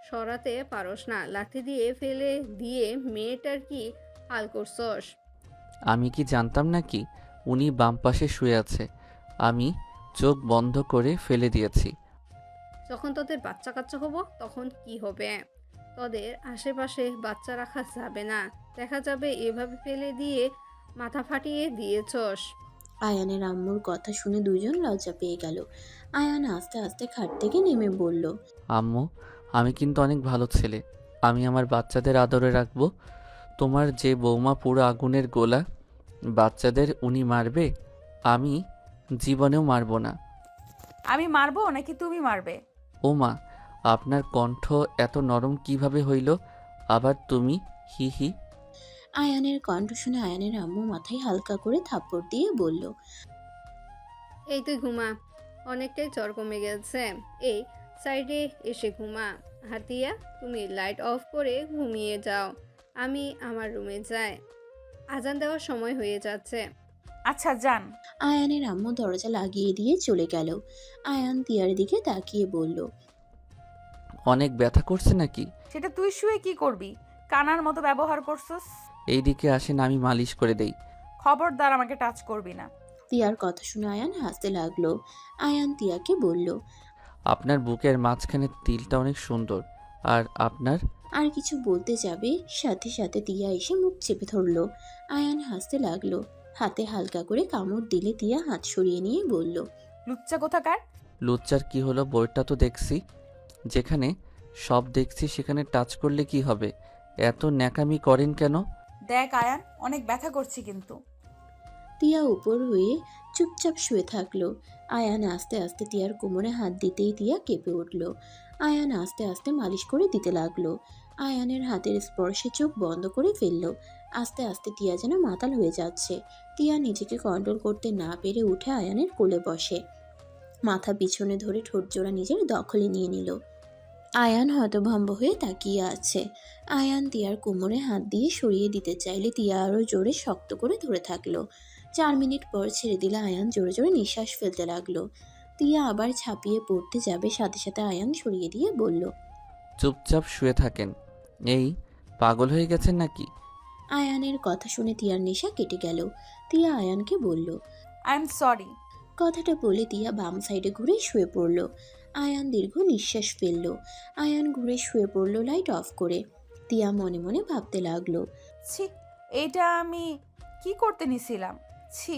সরাতে পারস না, লাঠি দিয়ে ফেলে দিয়ে মেয়েটার কি হাল করছস? আমি কি জানতাম নাকি উনি বাম পাশে শুয়ে আছে? আমি চোখ বন্ধ করে ফেলে দিয়েছি। যখন তোদের বাচ্চা কাচ্চা হবো তখন কি হবে? তোদের আশেপাশে বাচ্চা রাখা যাবে না, দেখা যাবে এভাবে ফেলে দিয়ে মাথা ফাটিয়ে দিয়েছস। আয়ানের আম্মুর কথা শুনে দুজন লজ্জা পেয়ে গেল। আয়ান আস্তে আস্তে খাট থেকে নেমে বলল, আম্মু, আমি কিন্তু অনেক ভালো ছেলে, আমি আমার বাচ্চাদের আদরে রাখবো। তোমার যে বৌমা পুরো আগুনের গোলা, বাচ্চাদের উনি মারবে, আমি জীবনেও মারবো না। আমি মারবো নাকি তুমি মারবে? ও মা, আপনার কণ্ঠ এত নরম কিভাবে হইল? আবার তুমি? হি হি। আয়ানের কণ্ঠ শুনে আয়ানের আম্মু মাথায় হালকা করে থাপ্পড় দিয়ে বলল, এই তুই ঘুমা, অনেকটাই জ্বর কমে গেছে, এই সাইডে এসে ঘুমা। হাতিয়া, তুমি লাইট অফ করে ঘুমিয়ে যাও, আমি আমার রুমে যাই, আজান দেওয়ার সময় হয়ে যাচ্ছে। আচ্ছা যান। আয়ানের আম্মু দরজা লাগিয়ে দিয়ে চলে গেল। আয়ান তিয়ার দিকে তাকিয়ে বলল, অনেক ব্যথা করছে নাকি? সেটা তুই শুয়ে কি করবি? কানার মতো ব্যবহার করছস। এই দিকে আসেন, আমি মালিশ করে দেই। খবরদার আমাকে টাচ করবি না। তিয়ার কথা শুনে আয়ান হাসতে লাগলো। আয়ান তিয়াকে বলল, আপনার বুকের মাঝখানে তিলটা অনেক সুন্দর। আর আপনার? আর কিছু বলতে যাবে, সাথে সাথে তিয়া এসে মুখ চেপে ধরলো। আয়ান হাসতে লাগলো। হাতে হালকা করে কামড় দিলে তিয়া হাত সরিয়ে নিয়ে বলল, লুচ্চা কোথাকার। লুচ্চার কি হলো? বইটা তো দেখছি। যেখানে সব দেখছি সেখানে টাচ করলে কি হবে? এত ন্যাকামি করেন কেন? দেখ আয়ান, অনেক ব্যথা করছি কিন্তু। তিয়া উপর হয়ে চুপচাপ শুয়ে থাকলো। আয়ান আস্তে আস্তে তিয়ার কোমরে হাত দিতেই তিয়া কেঁপে উঠল। আয়ান আস্তে আস্তে মালিশ করে দিতে লাগলো। আয়ানের হাতের স্পর্শে চোখ বন্ধ করে ফেললো। আস্তে আস্তে তিয়া যেন মাতাল হয়ে যাচ্ছে। তিয়া নিজেকে কন্ট্রোল করতে না পেরে উঠে আয়ানের কোলে বসে, মাথা পিছনে ধরে ঠোঁটজোড়া নিজের দখলে নিয়ে নিল। আয়ান হতভম্ব হয়ে তাকিয়ে আছে। আয়ান তিয়ার কোমরে হাত দিয়ে সরিয়ে দিতে চাইলে তিয়া আরো জোরে শক্ত করে ধরে থাকলো। 4 মিনিট পর ছেড়ে দিলে আয়ান জোরে জোরে নিঃশ্বাস ফেলতে লাগলো। তিয়া আবার ছাপিয়ে পড়তে যাবে, সাথে সাথে আয়ান সরিয়ে দিয়ে বলল, চুপচাপ শুয়ে থাকেন। এই পাগল হয়ে গেছেন নাকি? আয়ানের কথা শুনে তিয়ার নেশা কেটে গেল। তিয়া আয়ানকে বলল, আই এম সরি। কথাটা বলে তিয়া বাম সাইডে ঘুরে শুয়ে পড়ল। আয়ান দীর্ঘ নিঃশ্বাস ফেলল। আয়ান ঘুরে শুয়ে পড়ল লাইট অফ করে। তিয়া মনে মনে ভাবতে লাগলো, ছি, এইটা আমি কি করতে নিছিলাম? ছি।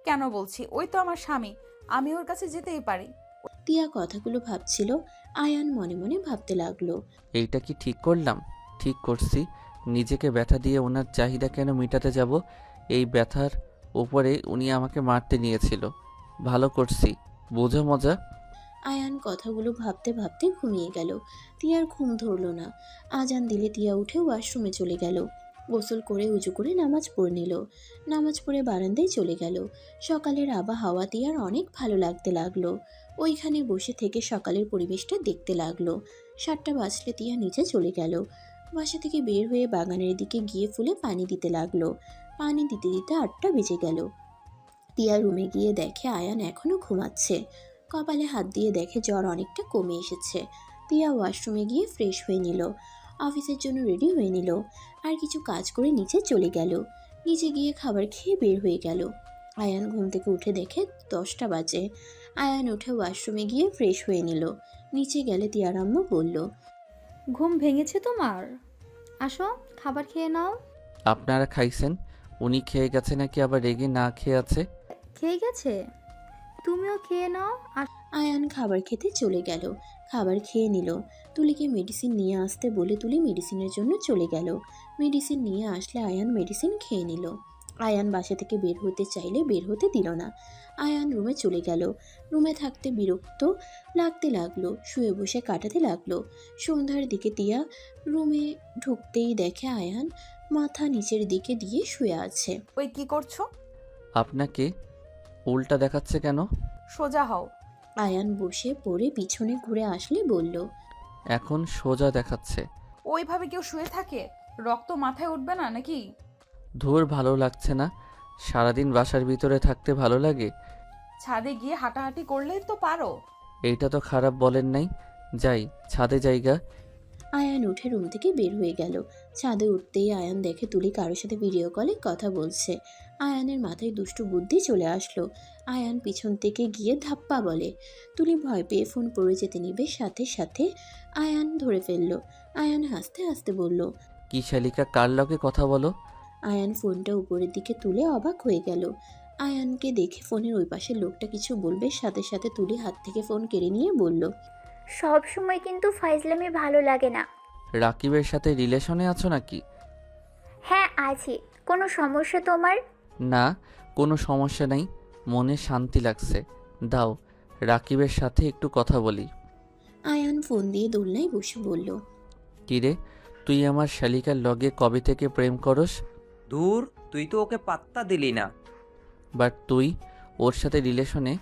কেন বলছি? ওই তো আমার স্বামী, আমি ওর কাছে যেতেই পারি। তিয়া কথাগুলো ভাবছিল। আয়ান মনে মনে ভাবতে লাগলো। এইটা কি ঠিক করলাম? ঠিক করছি। নিজেকে ব্যথা দিয়ে ওনার চাহিদা কেন মেটাতে যাব? এই ব্যথার উপরে উনি আমাকে মারতে নিয়েছিল। ভালো করছি। বোঝো মজা? আয়ান কথাগুলো ভাবতে ভাবতে ঘুমিয়ে গেল। তিয়ার ঘুম ধরল না। আজান দিলে তিয়া উঠে ওয়াশরুমে চলে গেল। গোসল করে উজু করে নামাজ পড়ে নিল। নামাজ পড়ে বারান্দায় চলে গেল। সকালের আবহাওয়া তিয়ার অনেক ভালো লাগতে লাগলো। ওইখানে বসে থেকে সকালের পরিবেশটা দেখতে লাগলো। 7টা বাজলে তিয়া নিচে চলে গেল। বাসা থেকে বের হয়ে বাগানের দিকে গিয়ে ফুলে পানি দিতে লাগলো। পানি দিতে দিতে 8টা বেজে গেল। তিয়া রুমে গিয়ে দেখে আয়ান এখনো ঘুমাচ্ছে। কপালে হাত দিয়ে দেখে জ্বর অনেকটা কমে এসেছে। তিয়া ওয়াশরুমে গিয়ে ফ্রেশ হয়ে নিল। অফিসের জন্য রেডি হয়ে নিল। আর কিছু কাজ করে নিচে চলে গেল। নিচে গিয়ে খাবার খেয়ে বের হয়ে গেল। আয়ান ঘুম থেকে উঠে দেখে 10টা বাজে। আয়ান উঠে ওয়াশরুমে গিয়ে ফ্রেশ হয়ে নিল। নিচে গেলে তিয়ার আম্মু বলল, ঘুম ভেঙেছে তোমার? আসো, খাবার খেয়ে নাও। আপনারা খাইছেন? উনি খেয়ে গেছে নাকি আবার রেগে না খেয়ে আছে? খেয়ে গেছে, তুমিও খেয়ে নাও। আর আয়ান খাবার খেতে চলে গেল। খাবার খেয়ে নিল। তুলিকে মেডিসিন নিয়ে আসতে বলে তুলি মেডিসিনের জন্য চলে গেল। মেডিসিন নিয়ে আসলে আয়ান মেডিসিন খেয়ে নিল। আয়ান বাসা থেকে বের হতে চাইলে বের হতে দিল না। আয়ান রুমে চলে গেল। রুমে থাকতে বিরক্ত লাগতে লাগলো। শুয়ে বসে কাটাতে লাগলো। সন্ধ্যার দিকে তিয়া রুমে ঢুকতেই দেখে আয়ান মাথা নিচের দিকে দিয়ে শুয়ে আছে। ওই কি করছো? আপনাকে উল্টা দেখাচ্ছে কেন? সোজা হও। আয়ান বসে পড়ে পিছনে ঘুরে আসলে বলল, এখন সোজা দেখাচ্ছে। ওইভাবে কেউ শুয়ে থাকে? রক্ত মাথায় উঠবে না নাকি? ধুর, ভালো লাগছে না? সারাদিন বাসার ভিতরে থাকতে ভালো লাগে? ছাদে গিয়ে হাঁটাহাঁটি করলেই তো পারো। এইটা তো খারাপ বলেন নাই। যাই, ছাদে জায়গা। আয়ান উঠে রুম থেকে বের হয়ে গেল। ছাদে উঠতেই আয়ান দেখে তুলি কারোর সাথে ভিডিও কলে কথা বলছে। আয়ানের মাথায় দুষ্টু বুদ্ধি চলে আসলো। আয়ান পিছন থেকে গিয়ে ধাপ্পা বলে। তুলি ভয় পেয়ে ফোন পড়ে যেতে নিবে, সাথে সাথে আয়ান ধরে ফেললো। আয়ান হাসতে হাসতে বলল, কি শালিকা, কার লগে কথা বলো? আয়ান ফোনটা উপরের দিকে তুলে অবাক হয়ে গেল। আয়ানকে দেখে ফোনের ওই পাশের লোকটা কিছু বলবে, সাথে সাথে তুলি হাত থেকে ফোন কেড়ে নিয়ে বলল, সব সময় কিন্তু ফাইজলামি ভালো লাগে না। রাকিবের সাথে রিলেশনে আছো নাকি? হ্যাঁ আছি। কোনো সমস্যা তোমার? না, কোনো সমস্যা নাই। মনে শান্তি লাগছে। দাও, রাকিবের সাথে একটু কথা বলি। আয়ান ফোন দিয়ে দোলনায় বসে বলল, কিরে, তুই আমার শালিকার লগে কবে থেকে প্রেম করস? দূর, তুই তো ওকে পাত্তা দিলি না। বাট তুই ওর সাথে রিলেশনে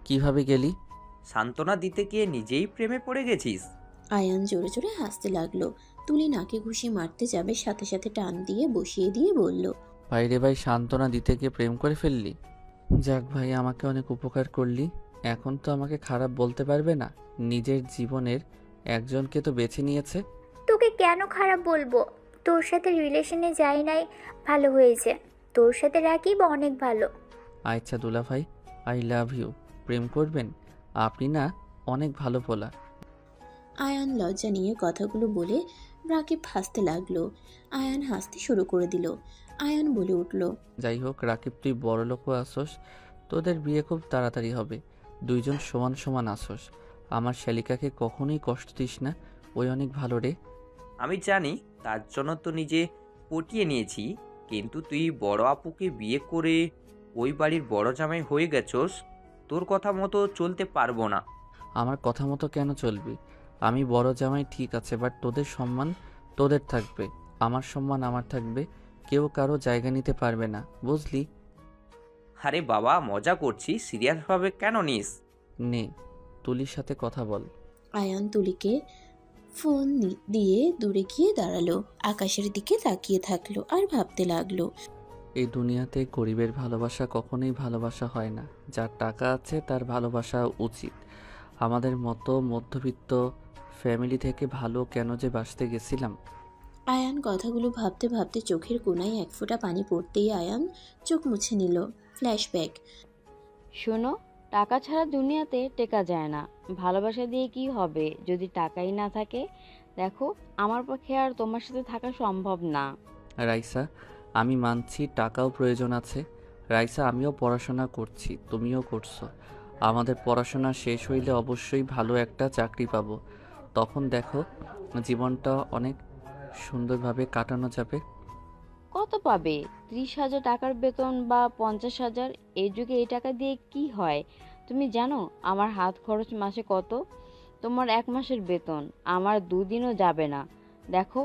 কিভাবে গেলি? সান্ত্বনা দিতে গিয়ে নিজেই প্রেমে পড়ে গেছিস। আয়ান জোরে জোরে হাসতে লাগলো। তুলি নাকে ঘুষি মারতে যাবে, সাথে সাথে টান দিয়ে বসিয়ে দিয়ে বলল, ভাইরে ভাই, সান্ত্বনা দিতে গিয়ে প্রেম করে ফেললি? যাক ভাই, আমাকে অনেক উপকার করলি। এখন তো আমাকে খারাপ বলতে পারবে না। নিজের জীবনের একজনকে তো বেছে নিয়েছে। তোকে কেন খারাপ বলবো? তোর সাথে রিলেশনে যাই নাই, ভালো হয়েছে। তোর সাথে রাকিব অনেক ভালো। আচ্ছা দুলা ভাই, আই লাভ ইউ। প্রেম করবেন? আপনি না অনেক ভালো পোলা। আয়ান লজ্জা নিয়ে কথাগুলো বলে রাকিব হাসতে লাগলো। আয়ান হাসতে শুরু করে দিল। আয়ান বলে উঠল, যাই হোক রাকিব, তুই বড় লোকও আসোস, তোদের বিয়ে খুব তাড়াতাড়ি হবে। দুইজন সমান সমান আসোস। আমার শালিকাকে কখনোই কষ্ট দিস না, ওই অনেক ভালো রে। আমি জানি, তার জন্য তো নিজে পটিয়ে নিয়েছি। কিন্তু তুই বড় আপুকে বিয়ে করে ওই বাড়ির বড় জামাই হয়ে গেছস, তোর কথা মতো চলতে পারবো না। আমার কথা মতো কেন চলবি? আমি বড় জামাই ঠিক আছে, বাট তোদের সম্মান তোদের থাকবে, আমার সম্মান আমার থাকবে। কেউ কারো জায়গা নিতে পারবে না, বুঝলি? আরে বাবা, মজা করছি, সিরিয়াসভাবে কেন নিস? নে, তুলির সাথে কথা বল। আয়ান তুলিকে ফোন দিয়ে দূরে গিয়ে দাঁড়ালো। আকাশের দিকে তাকিয়ে থাকলো আর ভাবতে লাগলো। এই দুনিয়াতে গরিবের ভালোবাসা কখনোই ভালোবাসা হয় না। যার টাকা আছে তার ভালোবাসা উচিত। আমাদের মতো মধ্যবিত্ত ফ্যামিলি থেকে ভালো কেন যে বাঁচতে গেছিলাম। আয়ান কথাগুলো ভাবতে ভাবতে চোখের কোণায় এক ফোঁটা পানি পড়তেই আয়ান চোখ মুছে নিল। ফ্ল্যাশব্যাক। শোনো, টাকা ছাড়া দুনিয়াতে টেকা যায় না। ভালোবাসা দিয়ে কি হবে যদি টাকাই না থাকে? দেখো, আমার পক্ষে আর তোমার সাথে থাকা সম্ভব না। রাইসা, আমি মানছি টাকাও প্রয়োজন আছে। রাইসা, আমিও পড়াশোনা করছি, তুমিও করছো। আমাদের পড়াশোনা শেষ হইলে অবশ্যই ভালো একটা চাকরি পাবো। তখন দেখো জীবনটা অনেক সুন্দরভাবে কাটানো যাবে। কত পাবে? 30,000 টাকার বেতন বা 50,000? এই যুগে এই টাকা দিয়ে কি হয়? তুমি জানো আমার হাত খরচ মাসে কত? তোমার 1 মাসের বেতন আমার 2 দিনও যাবে না। দেখো,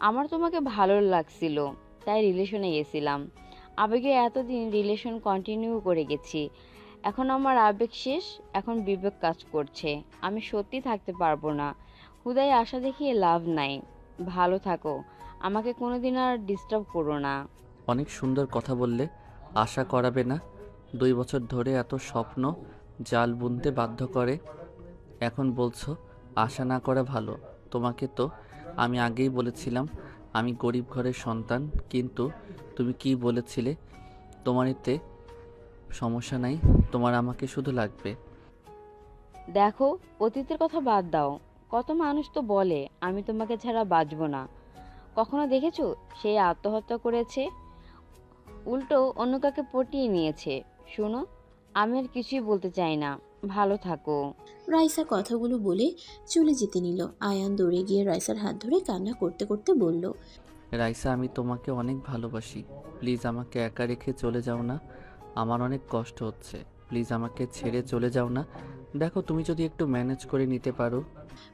আমার তোমাকে ভালো লাগছিল, তাই রিলেশনে গেছিলাম। আবেগে এতদিন রিলেশন কন্টিনিউ করে গেছি। এখন আমার আবেগ শেষ, এখন বিবেক কাজ করছে। আমি সত্যি থাকতে পারবো না। হুদায় আশা দেখিয়ে লাভ নাই। ভালো থাকো, আমাকে কোনোদিন আর ডিস্টার্ব করো না। অনেক সুন্দর কথা বললে। আশা করাবে না? 2 বছর ধরে এত স্বপ্ন জাল বুনতে বাধ্য করে, এখন বলছো আশা না করা ভালো। তোমাকে তো আমি আগেই বলেছিলাম আমি গরিব ঘরের সন্তান, কিন্তু তুমি কি বলেছিলে? তোমার এতে সমস্যা নাই, তোমার আমাকে শুধু লাগবে। দেখো, অতীতের কথা বাদ দাও। কত মানুষ তো বলে আমি তোমাকে ছাড়া বাঁচবো না। কখনো দেখেছো সে আত্মহত্যা করেছে? উল্টো অন্য কাকে পটিয়ে নিয়েছে। শোনো, আমি আর কিছুই বলতে চাই না। ভালো থাকো। রাইসা কথাগুলো বলে চলে যেতে নিল। আয়ান দৌড়ে গিয়ে রাইসার হাত ধরে কান্না করতে করতে বলল, রাইসা, আমি তোমাকে অনেক ভালোবাসি। প্লিজ আমাকে একা রেখে চলে যাও না। আমার অনেক কষ্ট হচ্ছে। প্লিজ আমাকে ছেড়ে চলে যাও না। দেখো তুমি যদি একটু ম্যানেজ করে নিতে পারো।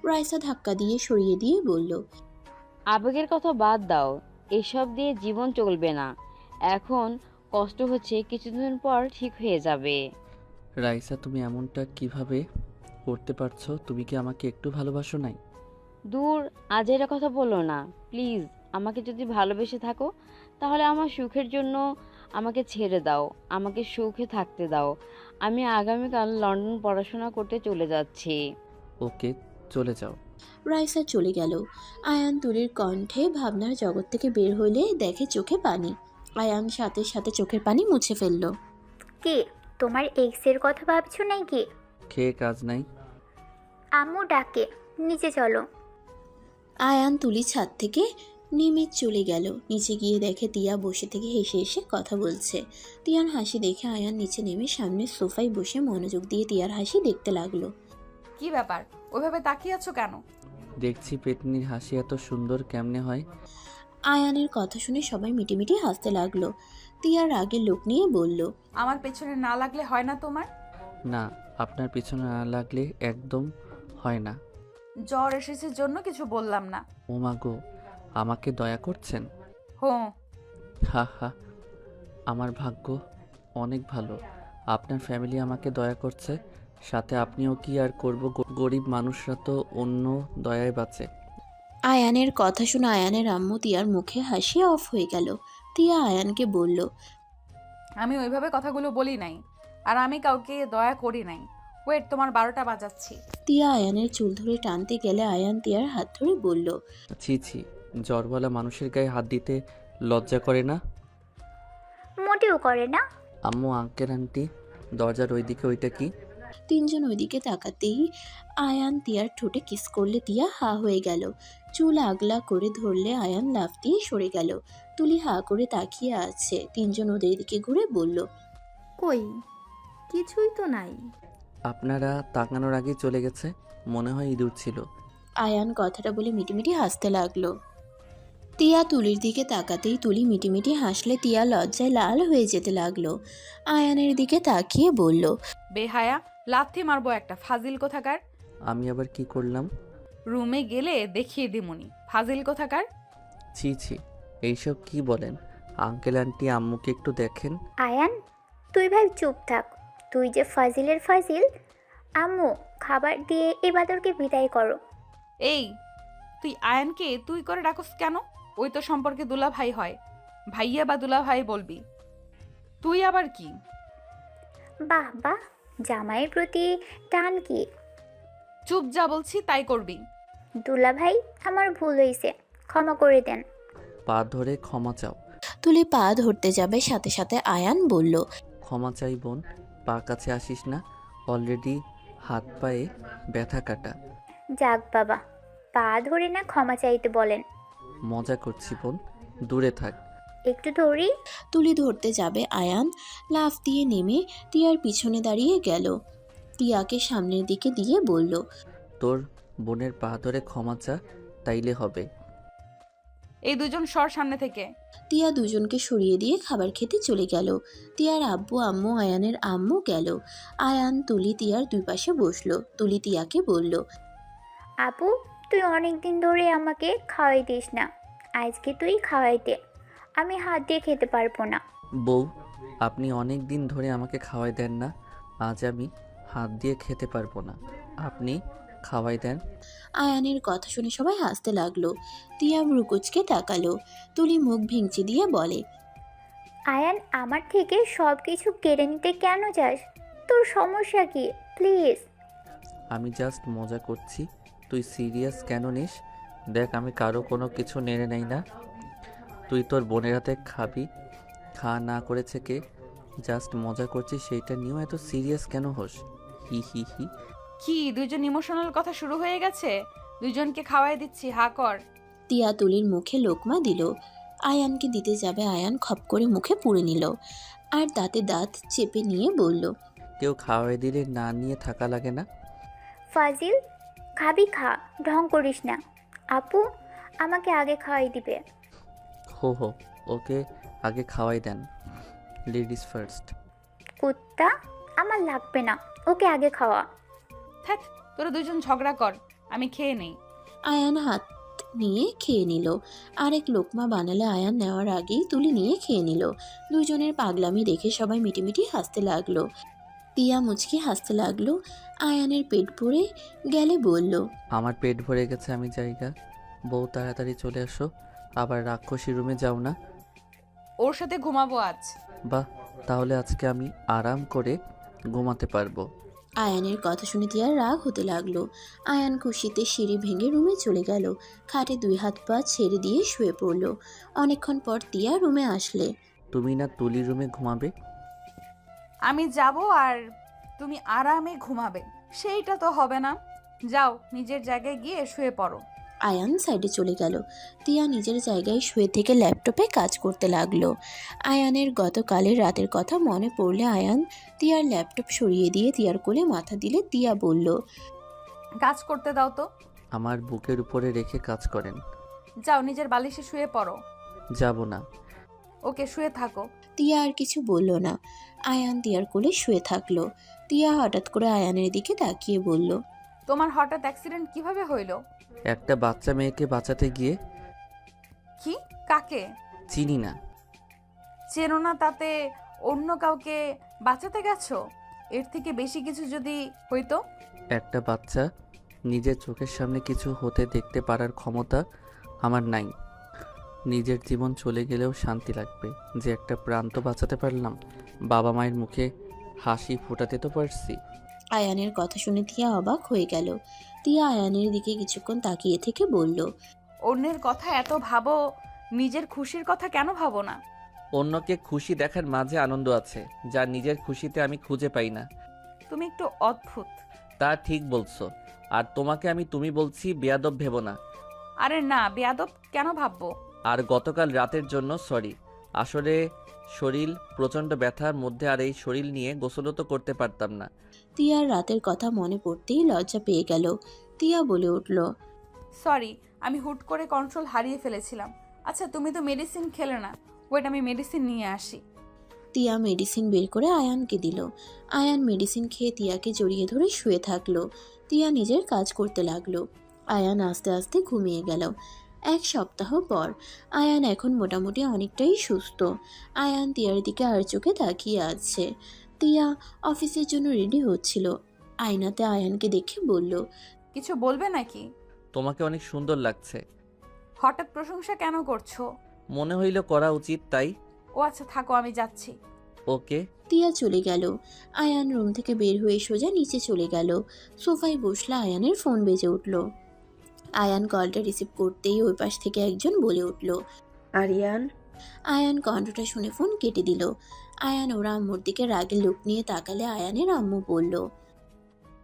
রাইসা ধাক্কা দিয়ে সরিয়ে দিয়ে বলল, আবেগের কথা বাদ দাও, এসব দিয়ে জীবন চলবে না। এখন কষ্ট হচ্ছে, কিছুদিন পর ঠিক হয়ে যাবে। রাইসা, তুমি এমনটা কিভাবে করতে পারছো? তুমি কি আমাকে একটু ভালোবাসো নাই? দূর, আজের কথা বলো না প্লিজ। আমাকে যদি ভালোবেসে থাকো তাহলে আমার সুখের জন্য আমাকে ছেড়ে দাও, আমাকে সুখে থাকতে দাও। আমি আগামীকাল লন্ডন পড়াশোনা করতে চলে যাচ্ছি। ওকে, চলে যাও। রাইসা চলে গেল। আয়ান তুলির কণ্ঠে ভাবনার জগৎ থেকে বের হইলে দেখে চোখে পানি। আয়ান সাথে সাথে চোখের পানি মুছে ফেলল। কি, তোমার এক্সের কথা ভাবছো নাকি? খেয়ে কাজ নাই। আম্মু ডাকে, নিচে চলো। আয়ান তুলি ছাদ থেকে নেমে চলে গেল। নিচে গিয়ে দেখে তিয়া বসে থেকে হেসে হেসে কথা বলছে। তিয়ার হাসি দেখে আয়ান নিচে নেমে সামনের সোফায় বসে মনোযোগ দিয়ে তিয়ার হাসি দেখতে লাগলো। কি ব্যাপার, ওইভাবে তাকিয়ে আছো কেন? দেখছি পেতনির হাসি এত সুন্দর কেমনে হয়। আয়ানের কথা শুনে সবাই মিটিমিটি হাসতে লাগলো। তিয়ার আগের লোক নিয়ে বলল, আমার পেছনে না লাগলে হয় না তোমার? না, আপনার পিছনে না লাগলে একদম হয় না। জ্বর এসেছে জন্য কিছু বললাম না। ও মা গো, আমাকে দয়া করছেন? হো, হা হা, আমার ভাগ্য অনেক ভালো। আপনার ফ্যামিলি আমাকে দয়া করছে, সাথে আপনিও। কি আর করব, গরিব মানুষরা তো অন্য দয়ায় বাঁচে। আয়ানের কথা শুনে আয়ানের আম্মু তিয়ার মুখে হাসি অফ হয়ে গেল। তিয়া আয়ানকে বলল, আমি ওইভাবে কথাগুলো বলি নাই, আর আমি কাউকে দয়া করি নাই। ওয়েট, তোমার 12টা বাজাচ্ছি। তিয়া আয়ানের চুল ধরে টানতে গেলে আয়ান তিয়ার হাত ধরে বলল, ছি ছি, জ্বরওয়ালা মানুষের গায়ে হাত দিতে লজ্জা করে না? মোটেও করে না। আম্মু, আঙ্কেল, আন্টি, দরজার ওইদিকে ওইটা কি? তিনজন ওইদিকে তাকাতেই আয়ান তিয়ার ঠোঁটে কিস করলে তিয়া হা হয়ে গেল। চুল আগলা করে ধরলে আয়ান লাফ দিয়ে সরে গেল। তুলি হা করে তাকিয়ে আছে। তিনজন ওদের দিকে ঘুরে বলল, কই, কিছুই তো নাই। আপনারা তাকানোর আগেই চলে গেছে, মনে হয় ইঁদুর ছিল। আয়ান কথাটা বলে মিটিমিটি হাসতে লাগলো। তিয়া তুলির দিকে তাকাতেই তুলি মিটিমিটি হাসলে তিয়া লজ্জায় লাল হয়ে যেতে লাগলো। আয়ানের দিকে তাকিয়ে বলল, বেহায়া, লাথি মারবো একটা, ফাজিল কোথাকার। আমি আবার কি করলাম? রুমে গেলে দেখিয়ে দিমুনি, ফাজিল কোথাকার। ছি ছি, এইসব কি বলেন? আঙ্কেল আন্টি, আম্মুকে একটু দেখেন। আয়ান, তুই ভাই চুপ থাক। তুই যে ফাজিলের ফাজিল। আম্মু, খাবার দিয়ে এই বাদরকে বিদায় করো। এই, তুই আয়ানকে তুই করে ডাকস কেন? ওই তো সম্পর্কে দুলা ভাই হয়, ভাইয়া বা দুলা ভাই বলবি। তুই আবার কি? বাহ বাহ, জামাইয়ের প্রতি টান কি? চুপ, যা বলছি তাই করবি। দুলা ভাই, আমার ভুল হয়েছে, ক্ষমা করে দেন। পা ধরে ক্ষমা চাও। তুলি পা ধরতে যাবে, সাথে সাথে আয়ান বলল, ক্ষমা চাই বোন, পা কাছে আসিস না, অলরেডি হাত পায়ে ব্যথা কাটা। যাক বাবা, পা ধরে না ক্ষমা চাইতে বলেন। মজা করছি বোন, দূরে থাক। একটু ধরি। তুলি ধরতে যাবে আয়ান লাফ দিয়ে নেমে টিয়ার পিছনে দাঁড়িয়ে গেল। টিয়াকে সামনের দিকে দিয়ে বলল, তোর বোনের পা ধরে ক্ষমা চা, তাইলে হবে। এই দুজন সর সামনে থেকে। টিয়া দুজনকে সরিয়ে দিয়ে খাবার খেতে চলে গেল। টিয়ার আব্বু আম্মু আয়ানের আম্মু গেল। আয়ান তুলি টিয়ার দুই পাশে বসলো। তুলি টিয়াকে বলল, আপু, তুই অনেক দিন ধরে আমাকে খাওয়াই দিস না, আজকে তুই খাওয়াই দে। আমি হাত দিয়ে খেতে পারবো না। বউ, আপনি অনেক দিন ধরে আমাকে খাওয়াই দেন না, আজ আমি হাত দিয়ে খেতে পারবো না, আপনি খাওয়াই দেন। আয়ানের কথা শুনে সবাই হাসতে লাগলো। টিয়া ভ্রুকুচকে তাকালো। তুলি মুখ ভেঙচি দিয়ে বলে, আয়ান, আমার থেকে সব কিছু কেড়ে নিতে কেন যাস? তোর সমস্যা কি? প্লিজ। আমি জাস্ট মজা করছি, তুই সিরিয়াস কেন নিস? দেখ, আমি কারো কোনো কিছু নেড়ে নেই না। তুই তোর বোনের হাতে খাবি, খা না করেছে কে? জাস্ট মজা করছি, সেইটা নিয়েও এত সিরিয়াস কেন হোস? হি হি হি। কি দুজন ইমোশনাল কথা শুরু হয়ে গেছে? দুজনকে খাওয়াই দিচ্ছি, হা কর। টিয়া তুলির মুখে লোকমা দিল। আয়ানকে দিতে যাবে, আয়ান খপ করে মুখে পুড়ে নিল আর দাঁতে দাঁত চেপে নিয়ে বলল, কেউ খাওয়াই দিলে না নিয়ে থাকা লাগে না? ফাজিল, খাবি খা, ঢং করিস না। আপু, আমাকে আগে খাওয়াই দিবে। হো হো, ওকে আগে খাওয়াই দেন, লেডিস ফার্স্ট। কুত্তা, আমার লাগবে না, ওকে আগে খাওয়া। থাক, তোরা দুজন ঝগড়া কর, আমি খেয়ে নেই। আয়ান হাত নিয়ে খেয়ে নিল। আরেক লোকমা বানালে আয়ান নেওয়ার আগেই তুলি নিয়ে খেয়ে নিল। দুজনের পাগলামি দেখে সবাই মিটিমিটি হাসতে লাগলো। টিয়া মুচকি হাসতে লাগলো। আয়ানের পেট ভরে গেলে বলল, আমার পেট ভরে গেছে, আমি জায়গা। বউ, তাড়াতাড়ি চলে আসো, আবার রাক্ষসী রুমে যাও না। ওর সাথে ঘুমাবো আজ। বাহ, তাহলে আজকে আমি আরাম করে ঘুমাতে পারবো। আয়ানের কথা শুনে টিয়ার রাগ হতে লাগলো। আয়ান খুশিতে সিঁড়ি ভেঙে রুমে চলে গেল। খাটে দুই হাত পা ছেড়ে দিয়ে শুয়ে পড়ল। অনেকক্ষণ পর টিয়া রুমে আসলে। তুমি না তুলি রুমে ঘুমাবে? আমি যাব আর তুমি আরামে ঘুমাবে, সেইটা তো হবে না। যাও, নিজের জায়গায় গিয়ে শুয়ে পড়ো। আয়ান সাইডে চলে গেল। টিয়া নিজের জায়গায় শুয়ে থেকে ল্যাপটপে কাজ করতে লাগলো। আয়ানের গতকালের রাতের কথা মনে পড়লে আয়ান টিয়ার ল্যাপটপ সরিয়ে দিয়ে টিয়ার কোলে মাথা দিলে টিয়া বলল, কাজ করতে দাও তো। আমার বুকের উপরে রেখে কাজ করেন। যাও, নিজের বালিশে শুয়ে পড়ো। যাব না। ওকে, শুয়ে থাকো। টিয়া আর কিছু বলল না। আয়ান টিয়ার কোলে শুয়ে থাকলো। টিয়া হঠাৎ করে আয়ানের দিকে তাকিয়ে বলল, তোমার হঠাৎ অ্যাক্সিডেন্ট কিভাবে হইল? একটা বাচ্চা মেয়েকে বাঁচাতে গিয়ে। কি? কাকে? চিনি না। চেনো না, তাতে অন্য কাউকে বাঁচাতে গেছো? এর থেকে বেশি কিছু যদি হইতো? একটা বাচ্চা নিজের চোখের সামনে কিছু হতে দেখতে পারার ক্ষমতা আমার নাই। নিজের জীবন চলে গেলেও শান্তি লাগবে যে একটা প্রাণ তো বাঁচাতে পারলাম, বাবা মায়ের মুখে হাসি ফোটাতে তো পারছি। আয়ানের কথা শুনে টিয়া অবাক হয়ে গেল। টিয়া আয়ানের দিকে কিছুক্ষণ তাকিয়ে থেকে বলল, অন্যের কথা এত ভাবো, নিজের খুশির কথা কেন ভাবো না? অন্যকে খুশি দেখার মাঝে আনন্দ আছে, যা নিজের খুশিতে আমি খুঁজে পাই না। তুমি একটু অদ্ভুত। তা ঠিক বলছো, আর তোমাকে আমি তুমি বলছি, বেয়াদব ভেবো না। আরে না, বেয়াদব কেন ভাববো? আর গতকাল রাতের জন্য সরি, আসলে শরীর প্রচণ্ড ব্যথার মধ্যে, আর এই শরীর নিয়ে গোসলও তো করতে পারতাম না। টিয়ার রাতের কথা মনে পড়তেই লজ্জা পেয়ে গেল। টিয়া বলে উঠল, সরি, আমি হুট করে কন্ট্রোল হারিয়ে ফেলেছিলাম। আচ্ছা, তুমি তো মেডিসিন খেলে না, ওয়েট, আমি মেডিসিন নিয়ে আসি। টিয়া মেডিসিন বের করে আয়ানকে দিল। আয়ান মেডিসিন খেয়ে টিয়াকে জড়িয়ে ধরে শুয়ে থাকলো। টিয়া নিজের কাজ করতে লাগলো। আয়ান আস্তে আস্তে ঘুমিয়ে গেল। এক সপ্তাহ পর আয়ান এখন মোটামুটি অনেকটাই সুস্থ। আয়ান টিয়ার দিকে আর চোখে তাকিয়ে আছে। টিয়া অফিসের জন্য রেডি হচ্ছিল। আয়নাতে আয়ানকে দেখে বলল, কিছু বলবে নাকি? তোমাকে অনেক সুন্দর লাগছে। হঠাৎ প্রশংসা কেন করছো? মনে হইল করা উচিত, তাই। ও আচ্ছা, থাকো, আমি যাচ্ছি। ওকে। টিয়া চলে গেল। আয়ান রুম থেকে বের হয়ে সোজা নিচে চলে গেল। সোফায় বসলে আয়ানের ফোন বেজে উঠল। আয়ান কলটা রিসিভ করতেই ওই পাশ থেকে একজন বলে উঠল, আরিয়ান। আয়ান কণ্ঠটা শুনে ফোন কেটে দিল। আয়ান ওর আম্মুর দিকে রাগের লোক নিয়ে তাকালে আয়ানের আম্মু বলল,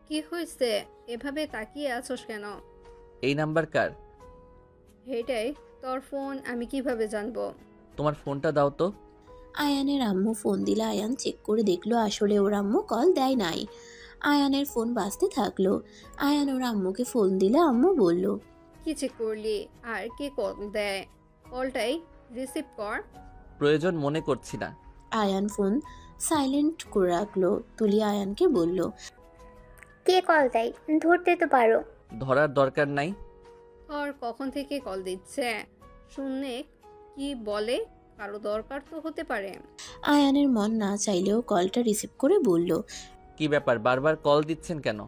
কি হয়েছে? এভাবে তাকিয়ে আছোস কেন? এই নাম্বার কার? হেটাই তোর ফোন, আমি কিভাবে জানবো? তোমার ফোনটা দাও তো। আয়ানের আম্মু ফোন দিলে আয়ান চেক করে দেখলো আসলে ওর আম্মু কল দেয় নাই। আয়ানের ফোন বাজতে থাকলো। আয়ান ওর আম্মুকে ফোন দিলে আম্মু বলল, কি চেক করলি আর কে কল দেয়? কলটাই রিসিভ কর। প্রয়োজন মনে করছি না। আয়ান ফোন সাইলেন্ট করে রাখলো। তুলি আয়ানকে বলল, কে কল দেয়? ধরতে তো পারো। ধরার দরকার নাই। আর কখন থেকে কল দিচ্ছে? শুনে কি বলে, কারো দরকার তো হতে পারে। আয়ানের মন না চাইলেও কলটা রিসিভ করে বলল, কি ব্যাপার, বারবার কল দিচ্ছেন কেন?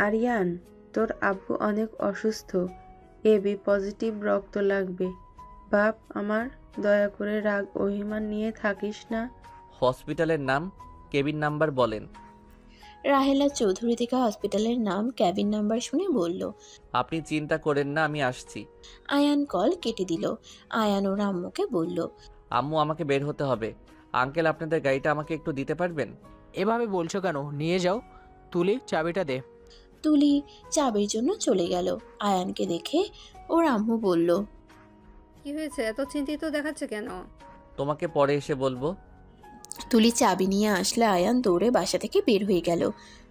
আরিয়ান, তোর আব্বু অনেক অসুস্থ, এবি পজিটিভ রক্ত লাগবে। বাপ আমার, দয়া করে রাগ অভিমান নিয়ে থাকিস না। হসপিটালের নাম, কেবিন নাম্বার বলেন। রাহেলা চৌধুরী থেকে হসপিটালের নাম, ক্যাবিন নাম্বার শুনে বলল। আপনি চিন্তা করেন না, আমি আসছি। আয়ান কল কেটে দিল। আয়ান ওর আম্মুকে বলল, আম্মু আমাকে বের হতে হবে। আঙ্কেল আপনাদের গাড়িটা আমাকে একটু দিতে পারবেন? এভাবে বলছো কেন? নিয়ে যাও। তুলি, চাবিটা দে। তুলি চাবির জন্য চলে গেল। আয়ানকে দেখে ওর আম্মু বলল, কি হয়েছে, এত চিন্তিত দেখাচ্ছে কেন? তোমাকে পরে এসে বলবো। তুলি চাবি নিয়ে আসলে আয়ান দৌড়ে বাসা থেকে বের হয়ে গেল।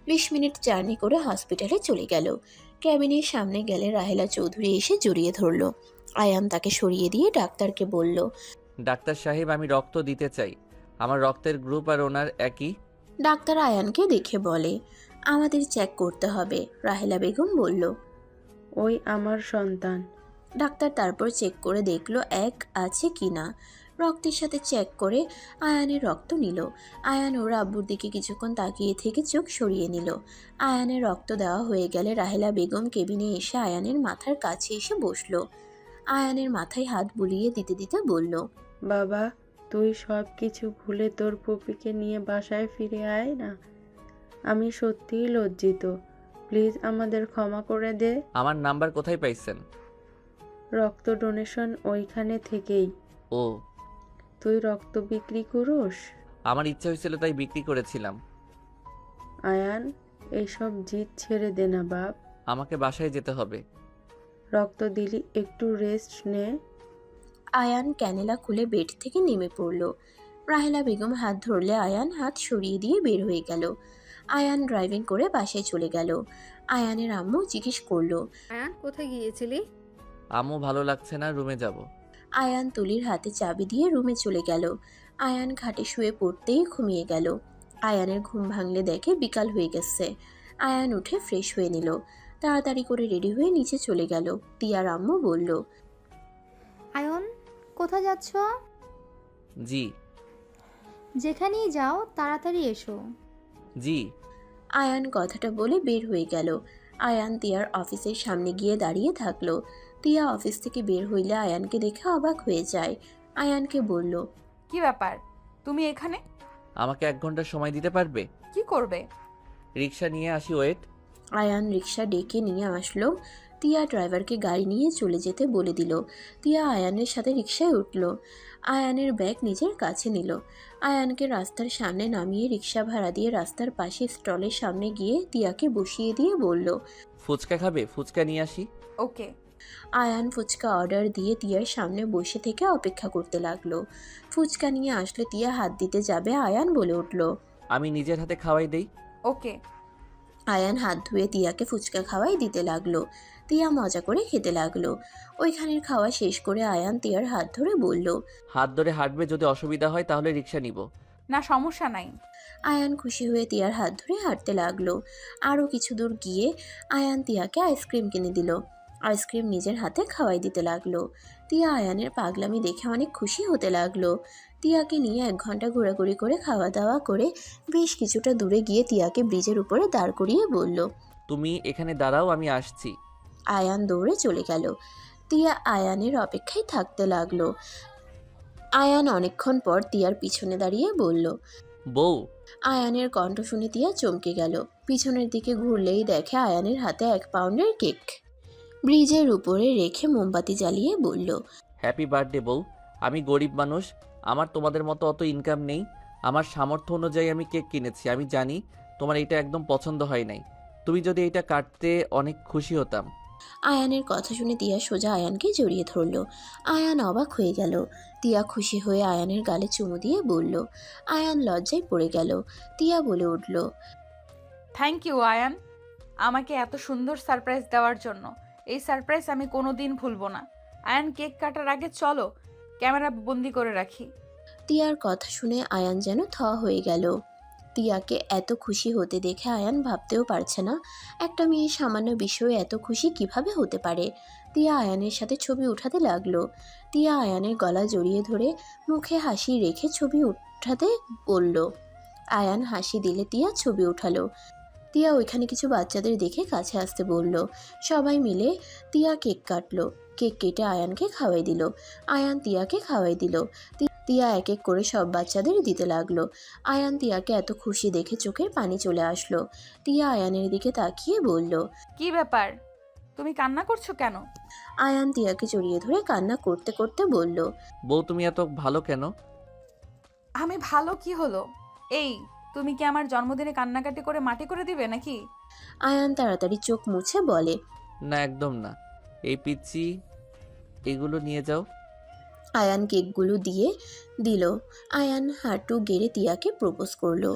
20 মিনিট জার্নি করে হসপিটালে চলে গেল। ক্যাবিনের সামনে গেলে রাহেলা চৌধুরী এসে জড়িয়ে ধরল। আয়ান তাকে সরিয়ে দিয়ে ডাক্তারকে বলল, ডাক্তার সাহেব, আমি রক্ত দিতে চাই। আমার রক্তের গ্রুপ আর ওনার একই। ডাক্তার আয়ানকে দেখে বলে, আমাদের চেক করতে হবে। রাহেলা বেগম বলল, ওই আমার সন্তান। ডাক্তার তারপর চেক করে দেখলো এক আছে কিনা। রক্তের সাথে চেক করে আয়ানের রক্ত নিল। আয়ান ওর আব্বুর দিকে কিছুক্ষণ তাকিয়ে থেকে চোখ সরিয়ে নিল। আয়ানের রক্ত দেওয়া হয়ে গেলে রাহেলা বেগম কেবিনে এসে আয়ানের মাথার কাছে এসে বসলো। আয়ানের মাথায় হাত বুলিয়ে দিতে দিতে বলল, বাবা, তুই সব কিছু ভুলে তোর পপিকে নিয়ে বাসায় ফিরে আয় না। আমি সত্যিই লজ্জিত, প্লিজ আমাদের ক্ষমা করে দে। আমার নাম্বার কোথায় পাইছেন? রক্ত ডোনেশন ওইখানে থেকেই। ও, তুই রক্ত বিক্রি করস? আমার ইচ্ছা হয়েছিল তাই বিক্রি করেছিলাম। আয়ান, এইসব জিদ ছেড়ে দে না বাপ। আমাকে বাসায় যেতে হবে। রক্ত দিলি একটু রেস্ট নে। আয়ান ক্যানেলা খুলে বেড থেকে নেমে পড়ল। রাহেলা বেগম হাত ধরলে আয়ান হাত সরিয়ে দিয়ে বের হয়ে গেল। আয়ান ড্রাইভিং করে বাসায় চলে গেল। আয়ানের আম্মু জিজ্ঞেস করলো, আয়ান, কোথায় গিয়েছিলি? আম্মু ভালো লাগছে না, রুমে যাব। আয়ান তুলির হাতে চাবি দিয়ে রুমে চলে গেল। আয়ান খাটে শুয়ে পড়তেই ঘুমিয়ে গেল। আয়ানের ঘুম ভাঙলে দেখে বিকাল হয়ে গেছে। আয়ান উঠে ফ্রেশ হয়ে নিল। তাড়াতাড়ি করে রেডি হয়ে নিচে চলে গেল। তিয়ার আম্মু বলল, আয়ন, কোথায় যাচ্ছ? জি। যেখানেই যাও তাড়াতাড়ি এসো। জি। আয়ান কথাটা বলে বের হয়ে গেল। আয়ান তিয়ার অফিসের সামনে গিয়ে দাঁড়িয়ে থাকলো। তিয়া অফিস থেকে বের হইলে আয়ানকে দেখে অবাক হয়ে যায়। আয়ানকে বলল, কি ব্যাপার, তুমি এখানে? আমাকে 1 ঘন্টা সময় দিতে পারবে? কি করবে? রিক্সা নিয়ে আসি, ওয়েট। আয়ান রিক্সা ডেকে নিয়ে আসলো। তিয়া ড্রাইভারকে গাড়ি নিয়ে চলে যেতে বলে দিল। তিয়া আয়ানের সাথে রিক্সায় উঠল। আয়ানের ব্যাগ নিজের কাছে নিল। আয়ানকে রাস্তার সামনে নামিয়ে রিক্সা ভাড়া দিয়ে রাস্তার পাশে স্টলের সামনে গিয়ে তিয়াকে বসিয়ে দিয়ে বলল, ফুচকা খাবে? ফুচকা নিয়ে আসি। ওকে। আয়ান ফুচকা অর্ডার দিয়ে তিয়ার সামনে বসে থেকে অপেক্ষা করতে লাগলো। ফুচকা নিয়ে আসলে তিয়া হাত দিতে যাবে, আয়ান বলে উঠল, আমি নিজের হাতে খাওয়াই দেই। ওকে। আয়ান হাত ধুয়ে তিয়াকে ফুচকা খাওয়াই দিতে লাগলো। তিয়া মজা করে খেতে লাগলো। ওইখানের খাওয়া শেষ করে আয়ান তিয়ার হাত ধরে বলল, হাত ধরে হাঁটবে, যদি অসুবিধা হয় তাহলে রিক্সা নিব। না, সমস্যা নাই। আয়ান খুশি হয়ে তিয়ার হাত ধরে হাঁটতে লাগলো। আরও কিছু দূর গিয়ে আয়ান তিয়াকে আইসক্রিম কিনে দিল। আইসক্রিম নিজের হাতে খাওয়াই দিতে লাগলো। তিয়া আয়ানের পাগলামি দেখে অনেক খুশি হতে লাগলো। তিয়াকে নিয়ে 1 ঘন্টা ঘোরাঘুরি করে খাওয়া দাওয়া করে বেশ কিছুটা দূরে গিয়ে তিয়াকে ব্রিজের উপরে দাঁড় করিয়ে বলল, তুমি এখানে দাঁড়াও, আমি আসছি। আয়ান দৌড়ে চলে গেল। তিয়া আয়ানের অপেক্ষায় থাকতে লাগলো। আয়ান অনেকক্ষণ পর তিয়ার পিছনে দাঁড়িয়ে বলল, বউ। আয়ানের কণ্ঠ শুনে তিয়া চমকে গেল। পিছনের দিকে ঘুরলেই দেখে আয়ানের হাতে 1 পাউন্ডের কেক। ব্রিজের উপরে রেখে মোমবাতি জ্বালিয়ে বলল, হ্যাপি বার্থডে বউ। আমি গরিব মানুষ, আমার তোমাদের মতো অত ইনকাম নেই। আমার সামর্থ্য অনুযায়ী আমি কেক কিনেছি। আমি জানি তোমার এটা একদম পছন্দ হয় নাই। তুমি যদি এটা কাটতে অনেক খুশি হতাম। আয়ানের কথা শুনে তিয়া সোজা আয়ানকে জড়িয়ে ধরল। আয়ান অবাক হয়ে গেল। তিয়া খুশি হয়ে আয়ানের গালে চুমু দিয়ে বলল। আয়ান লজ্জায় পড়ে গেল। তিয়া বলে উঠল, থ্যাংক ইউ আয়ান, আমাকে এত সুন্দর সারপ্রাইজ দেওয়ার জন্য। এই সারপ্রাইজ আমি কোনোদিন ভুলবো না। আয়ান, কেক কাটার আগে চলো ক্যামেরা বন্দি করে রাখি। তিয়ার কথা শুনে আয়ান যেন থ হয়ে গেল। তিয়াকে এত খুশি হতে দেখে আয়ান ভাবতেও পারছে না একটা মেয়ে সামান্য বিষয়ে এত খুশি কিভাবে হতে পারে। তিয়া আয়ানের সাথে ছবি উঠাতে লাগলো। তিয়া আয়ানের গলা জড়িয়ে ধরে মুখে হাসি রেখে ছবি উঠাতে বলল। আয়ান হাসি দিলে তিয়া ছবি উঠালো। তিয়া ওইখানে কিছু বাচ্চাদের দেখে কাছে আসতে বলল। সবাই মিলে তিয়া কেক কাটলো। কেক কেটে আয়ানকে খাওয়াই দিল। আয়ান তিয়াকে খাওয়াই দিল। তিয়া এক এক করে সব বাচ্চাদের দিতে লাগলো। আয়ান তিয়াকে এত খুশি দেখে চোখের পানি চলে আসলো। তিয়া আয়ানের দিকে তাকিয়ে বলল। কি ব্যাপার, তুমি কান্না করছো কেন? আয়ান তিয়াকে জড়িয়ে ধরে কান্না করতে করতে বলল। বউ তুমি এত ভালো কেন? আমি ভালো কি হলো? এই, তুমি কি আমার জন্মদিনে কান্নাকাটি করে মাটি করে দিবে নাকি? আয়ান তাড়াতাড়ি চোখ মুছে বলে। না একদম না, এই পিচ্ছি এগুলো নিয়ে যাও। আয়ান কেকগুলো দিয়ে দিল। আয়ান হাঁটু গেড়ে তিয়াকে প্রপোজ করলো।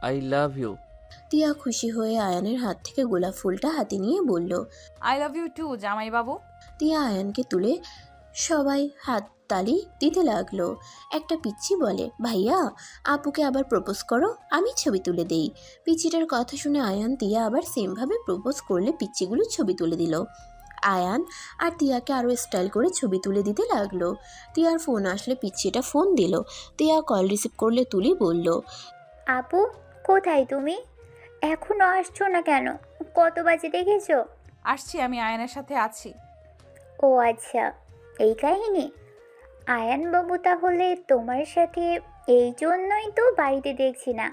I love you. তিয়া খুশি হয়ে আয়ানের হাত থেকে গোলাপ ফুলটা হাতে নিয়ে বলল। আই লাভ ইউ টু জামাই বাবু। তিয়া আয়ানকে তুলে সবাই হাত তালি দিতে লাগলো। একটা পিচ্ছি বলে, ভাইয়া আপুকে আবার প্রপোজ করো, আমি ছবি তুলে দেই। পিচ্ছিটার কথা শুনে আয়ান তিয়া আবার সেমভাবে প্রপোজ করলে পিচ্ছিগুলো ছবি তুলে দিল। আয়ান আর তিয়াকে আরও স্টাইল করে ছবি তুলে দিতে লাগলো। তিয়ার ফোন আসলে পিচ্ছিটা ফোন দিল। তিয়া কল রিসিভ করলে তুলি বলল। আপু, কোথায় তুমি? এখনো আসছো না কেন? কত বাজে দেখেছো? আসছি, আমি আয়নের সাথে আছি। ও আচ্ছা, এই কাহিনী। আয়ান বাবু তাহলে তোমার সাথে, এই জন্যই তো বাড়িতে দেখছি না।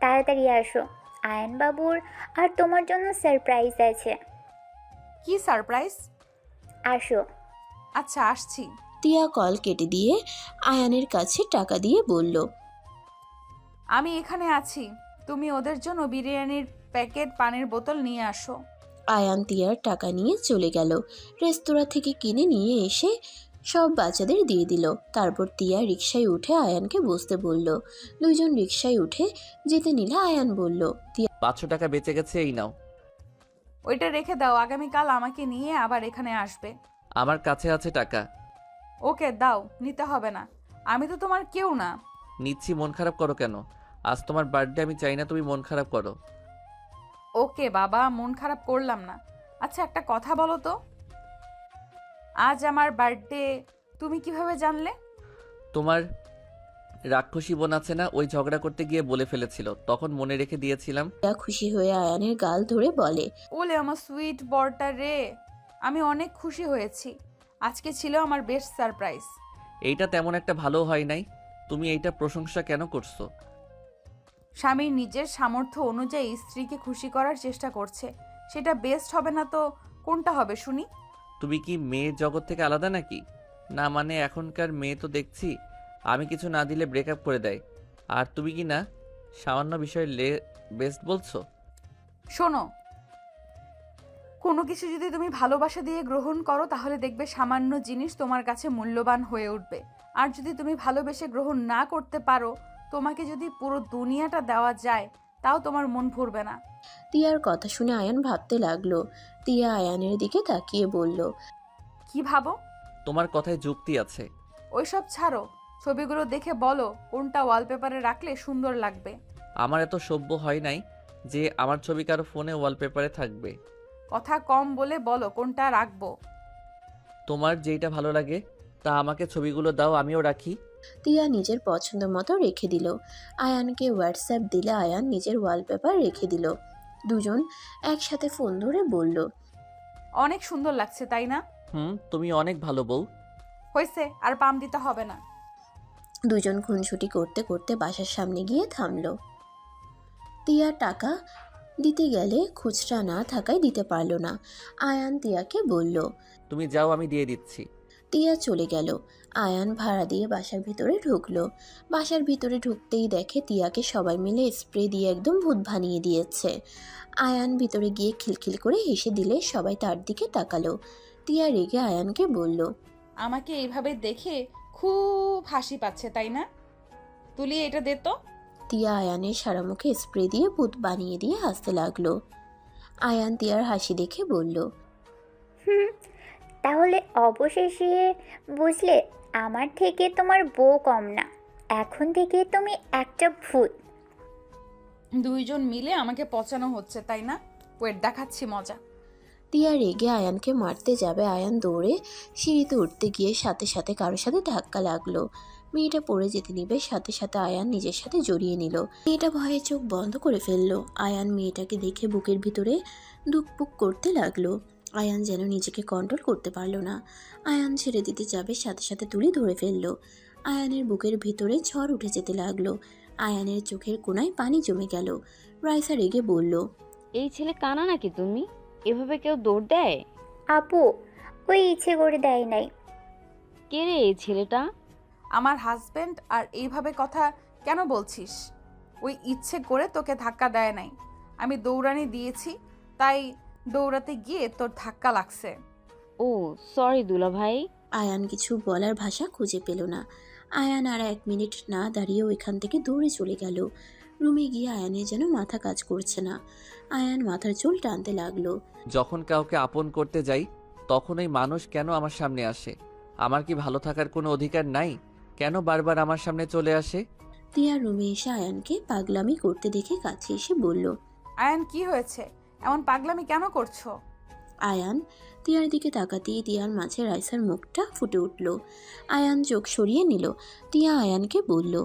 তাড়াতাড়ি আসো, আয়ান বাবুর আর তোমার জন্য সারপ্রাইজ আছে। কি সারপ্রাইজ? আসো। আচ্ছা, আসছি। তিয়া কল কেটে দিয়ে আয়ানের কাছে টাকা দিয়ে বলল। আমি এখানে আছি, তুমি ওদের জন্য বিরিয়ানির প্যাকেট, পানির বোতল নিয়ে আসো। আয়ান তিয়ার টাকা নিয়ে চলে গেল। রেস্তোরাঁ থেকে কিনে নিয়ে এসে সব বাচ্চাদের দিয়ে দিল। তারপর তিয়া রিকশায় উঠে আয়ানকে বসতে বলল। দুইজন রিকশায় উঠে যেতে নিলে আয়ান বলল। 500 টাকা বেঁচে গেছে, এই নাও। ওইটা রেখে দাও, আগামীকাল আমাকে নিয়ে আবার এখানে আসবে। আমার কাছে আছে টাকা। ওকে দাও, নিতে হবে না, আমি তো তোমার কেউ না। নিচ্ছি, মন খারাপ করো কেন? আজ তোমার বার্থডে, আমি চাই না তুমি মন খারাপ করো। ওকে বাবা, মন খারাপ করলাম না। আচ্ছা, একটা কথা বলো তো, আজ আমার বার্থডে তুমি কিভাবে জানলে? তোমার রাক্ষসী বোন আছে না, ওই ঝগড়া করতে গিয়ে বলে ফেলেছিল, তখন মনে রেখে দিয়েছিলাম। তিয়া খুশি হয়ে আয়ানের গাল ধরে বলে। ওলে আমার সুইট বরটা রে, আমি অনেক খুশি হয়েছি। আজকে ছিল আমার বেস্ট সারপ্রাইজ। এইটা তেমন একটা ভালো হয় নাই, তুমি এইটা প্রশংসা কেন করছো? স্বামীর নিজের সামর্থ্য অনুযায়ী স্ত্রীকে খুশি করার চেষ্টা করছে, সেটা বেস্ট হবে না তো কোনটা হবে শুনি? তুমি কি মেয়ে জগৎ থেকে আলাদা নাকি? না মানে এখনকার মেয়ে তো দেখছি আমি কিছু না দিলে ব্রেকআপ করে দেয়, আর তুমি কি না সামান্য বিষয়ে বেস্ট বলছো? শোনো, কোনো কিছু যদি তুমি ভালোবাসা দিয়ে গ্রহণ করো তাহলে দেখবে সামান্য জিনিস তোমার কাছে মূল্যবান হয়ে উঠবে। আর যদি তুমি ভালোবেসে গ্রহণ না করতে পারো, তোমাকে যদি পুরো দুনিয়াটা দেওয়া যায় তাও তোমার মন ভরবে না। তিয়ার কথা শুনে আয়ান ভাবতে লাগলো। তিয়া আয়ানের দিকে তাকিয়ে বলল। কি ভাবো? তোমার কথায় যুক্তি আছে। ওইসব ছাড়ো, ছবিগুলো দেখে বলো কোনটা ওয়ালপেপারে রাখলে সুন্দর লাগবে। আমার এত সভ্য হয় নাই যে আমার ছবি কারো ফোনে ওয়ালপেপারে থাকবে। কথা কম বলে বলো কোনটা রাখবো। তোমার যেইটা ভালো লাগে তা আমাকে ছবিগুলো দাও, আমিও রাখি। তিয়া নিজের পছন্দ মতো রেখে দিল। আয়ানকে হোয়াটসঅ্যাপ দিলে আয়ান নিজের ওয়ালপেপার রেখে দিল। দুজন একসাথে ফোন ধরে বলল। অনেক সুন্দর লাগছে তাই না? তুমি অনেক ভালো বউ। হয়েছে, আর পাম দিতে হবে না। দুজন খুনসুটি করতে করতে বাসার সামনে গিয়ে থামলো। তিয়া টাকা দিতে গেলে খুচরা না থাকায় দিতে পারল না। আয়ান তিয়াকে বলল। তুমি যাও, আমি দিয়ে দিচ্ছি। তিয়া চলে গেল। আয়ান ভাড়া দিয়ে বাসার ভিতরে ঢুকলো। বাসার ভিতরে ঢুকতেই দেখে তিয়াকে সবাই মিলে স্প্রে দিয়ে একদম ভূত বানিয়ে দিয়েছে। আয়ান ভিতরে গিয়ে খিলখিল করে হেসে দিলে সবাই তার দিকে তাকালো। তিয়া রেগে আয়ানকে বলল, আমাকে এইভাবে দেখে খুব হাসি পাচ্ছে তাই না? তুলি এটা দে তো। তিয়া আয়ানের সারা মুখে স্প্রে দিয়ে ভূত বানিয়ে দিয়ে হাসতে লাগলো। আয়ান তিয়ার হাসি দেখে বলল, হুম, তাহলে অবশেষে বুঝলে আমার থেকে তোমার বউ কম না। এখন থেকে তুমি একটা ভূত। দুইজন মিলে আমাকে পচানো হচ্ছে তাই না? ওয়েট দেখাচ্ছি মজা। টিয়া রেগে আয়ানকে মারতে যাবে। আয়ান দৌড়ে সিঁড়িতে উঠতে গিয়ে সাথে সাথে কারোর সাথে ধাক্কা লাগলো। মেয়েটা পড়ে যেতে নিবে, সাথে সাথে আয়ান নিজের সাথে জড়িয়ে নিল। মেয়েটা ভয়ে চোখ বন্ধ করে ফেললো। আয়ান মেয়েটাকে দেখে বুকের ভিতরে দুকপুক করতে লাগলো। আয়ান যেন নিজেকে কন্ট্রোল করতে পারলো না। আয়ান ছেড়ে দিতে যাবে, সাথে সাথে তুলি ধরে ফেললো। আয়ানের বুকের ভিতরে ঝড় উঠে যেতে লাগলো। আয়ানের চোখের কোণায় পানি জমে গেল। রাইসা রেগে বলল, এই ছেলে কানা নাকি তুমি? এভাবে কেউ দৌড় দেয়? আপু, ওই ইচ্ছে করে দেয় নাই। কে রে এই ছেলেটা? আমার হাজবেন্ড। আর এইভাবে কথা কেন বলছিস? ওই ইচ্ছে করে তোকে ধাক্কা দেয় নাই, আমি দৌড়ানি দিয়েছি, তাই দৌড়াতে গিয়ে তোর ধাক্কা লাগছে। ও সরি দুলা ভাই। আয়ান কিছু বলার ভাষা খুঁজে পেল না। আয়ান আর 1 মিনিট না দাঁড়িয়ে ওইখান থেকে দৌড়ে চলে গেল। রুমে গিয়ে আয়ানের যেন মাথা কাজ করছে না। আয়ান মাথার চুল টানতে লাগলো। যখন কাউকে আপন করতে যাই তখন ওই মানুষ কেন আমার সামনে আসে? আমার কি ভালো থাকার কোনো অধিকার নাই? কেন বারবার আমার সামনে চলে আসে? তিয়া রুমে এসে আয়ানকে পাগলামি করতে দেখে কাছে এসে বলল, আয়ান কি হয়েছে? এমন পাগলামি কেন করছো? আয়ান তিয়ার দিকে তাকাতেই তিয়ার মাঝে রাইসার মুখটা ফুটে উঠল। আয়ান চোখ সরিয়ে নিল। তিয়া আয়ানকে বলল,